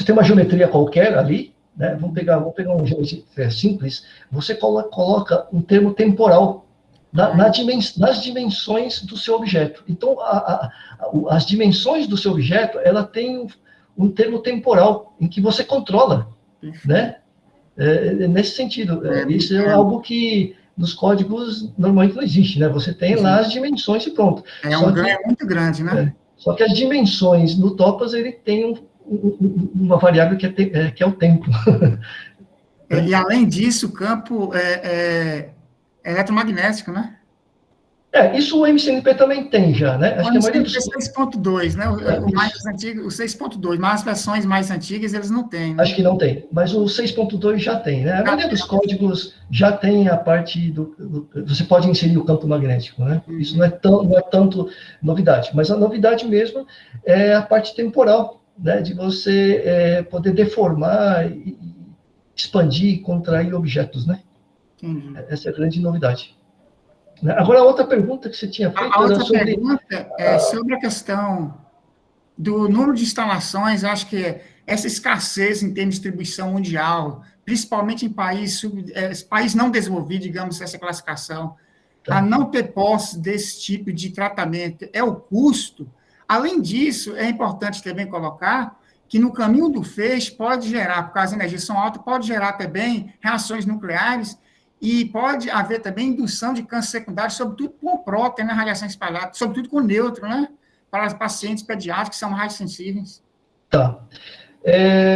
tem uma geometria qualquer ali, né? Vamos pegar um geometria simples, você coloca um termo temporal nas dimensões do seu objeto. Então, as dimensões do seu objeto, ela tem um termo temporal em que você controla, né? Nesse sentido, isso é algo que nos códigos normalmente não existe, né? Você tem lá as dimensões e pronto. Um ganho muito grande, né? Só que as dimensões no Topaz, ele tem uma variável que é o tempo. E além disso, o campo é eletromagnético, né? Isso o MCNP também tem já, né? Acho que a maioria dos... 6.2, né? O mais antigo, o 6.2, mas as versões mais antigas eles não têm, né? Acho que não tem, mas o 6.2 já tem, né? A maioria dos códigos já tem a parte você pode inserir o campo magnético, né? Isso não é tanto novidade, mas a novidade mesmo é a parte temporal, né? De você poder deformar, expandir, contrair objetos, né? Essa é a grande novidade. Agora, a outra pergunta que você tinha feito era sobre... pergunta é sobre a questão do número de instalações. Acho que essa escassez em termos de distribuição mundial, principalmente em país não desenvolvido, digamos, essa classificação, a não ter posse desse tipo de tratamento é o custo. Além disso, é importante também colocar que no caminho do feixe pode gerar, por causa da energia são alta, pode gerar também reações nucleares. E pode haver também indução de câncer secundário, sobretudo com próton, né, radiação espalhada, sobretudo com nêutron, né, para pacientes pediátricos que são mais sensíveis. Tá.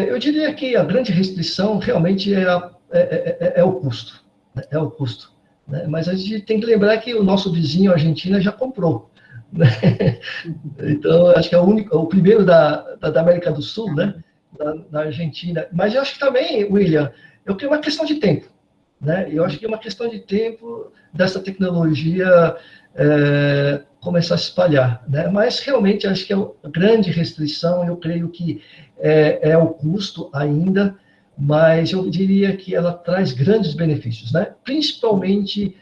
Eu diria que a grande restrição realmente é o custo. Né, é o custo. Né, mas a gente tem que lembrar que o nosso vizinho, a Argentina, já comprou. Né? Então, acho que é o primeiro da América do Sul, né, da Argentina. Mas eu acho que também, William, é uma questão de tempo. Né? Eu acho que é uma questão de tempo dessa tecnologia começar a se espalhar. Né? Mas, realmente, acho que a grande restrição, eu creio que é o custo ainda, mas eu diria que ela traz grandes benefícios, né? Principalmente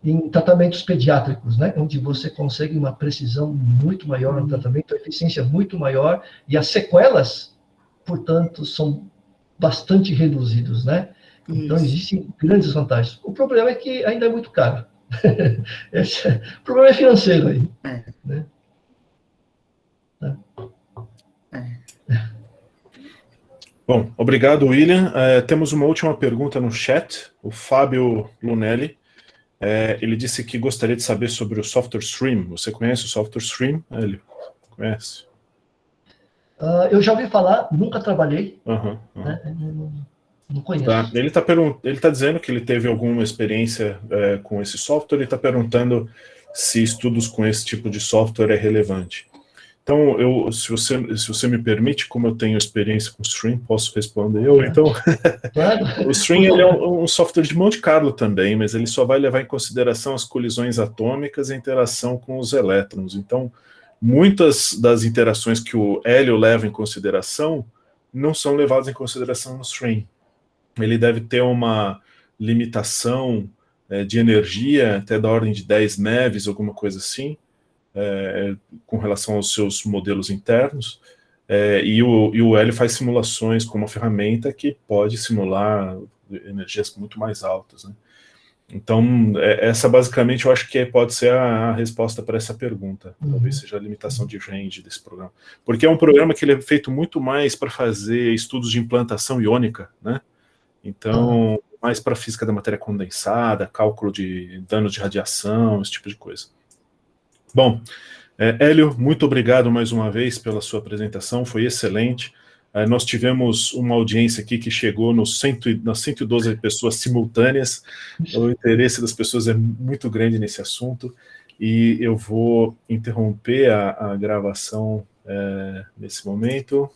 em tratamentos pediátricos, né? Onde você consegue uma precisão muito maior no tratamento, a eficiência muito maior, e as sequelas, portanto, são bastante reduzidos, né? Então, existem grandes vantagens. O problema é que ainda é muito caro. O problema é financeiro aí. Né? Bom, obrigado, William. Temos uma última pergunta no chat. O Fábio Lunelli. Ele disse que gostaria de saber sobre o Software Stream. Você conhece o Software Stream? Ele conhece? Eu já ouvi falar, nunca trabalhei. Né? Não conheço. Tá. Ele está dizendo que ele teve alguma experiência com esse software. Ele está perguntando se estudos com esse tipo de software é relevante. Então, se você me permite, como eu tenho experiência com Stream, posso responder eu. Então, o Stream ele é um software de Monte Carlo também, mas ele só vai levar em consideração as colisões atômicas e a interação com os elétrons. Então, muitas das interações que o Hélio leva em consideração não são levadas em consideração no Stream. Ele deve ter uma limitação de energia até da ordem de 10 MeVs, alguma coisa assim, com relação aos seus modelos internos, e o Hélio faz simulações com uma ferramenta que pode simular energias muito mais altas, né? Então, essa basicamente eu acho que pode ser a resposta para essa pergunta. Talvez seja a limitação de range desse programa. Porque é um programa que ele é feito muito mais para fazer estudos de implantação iônica, né? Então, mais para física da matéria condensada, cálculo de danos de radiação, esse tipo de coisa. Bom, Hélio, muito obrigado mais uma vez pela sua apresentação, foi excelente. Nós tivemos uma audiência aqui que chegou nas 112 pessoas simultâneas. O interesse das pessoas é muito grande nesse assunto, e eu vou interromper a gravação nesse momento.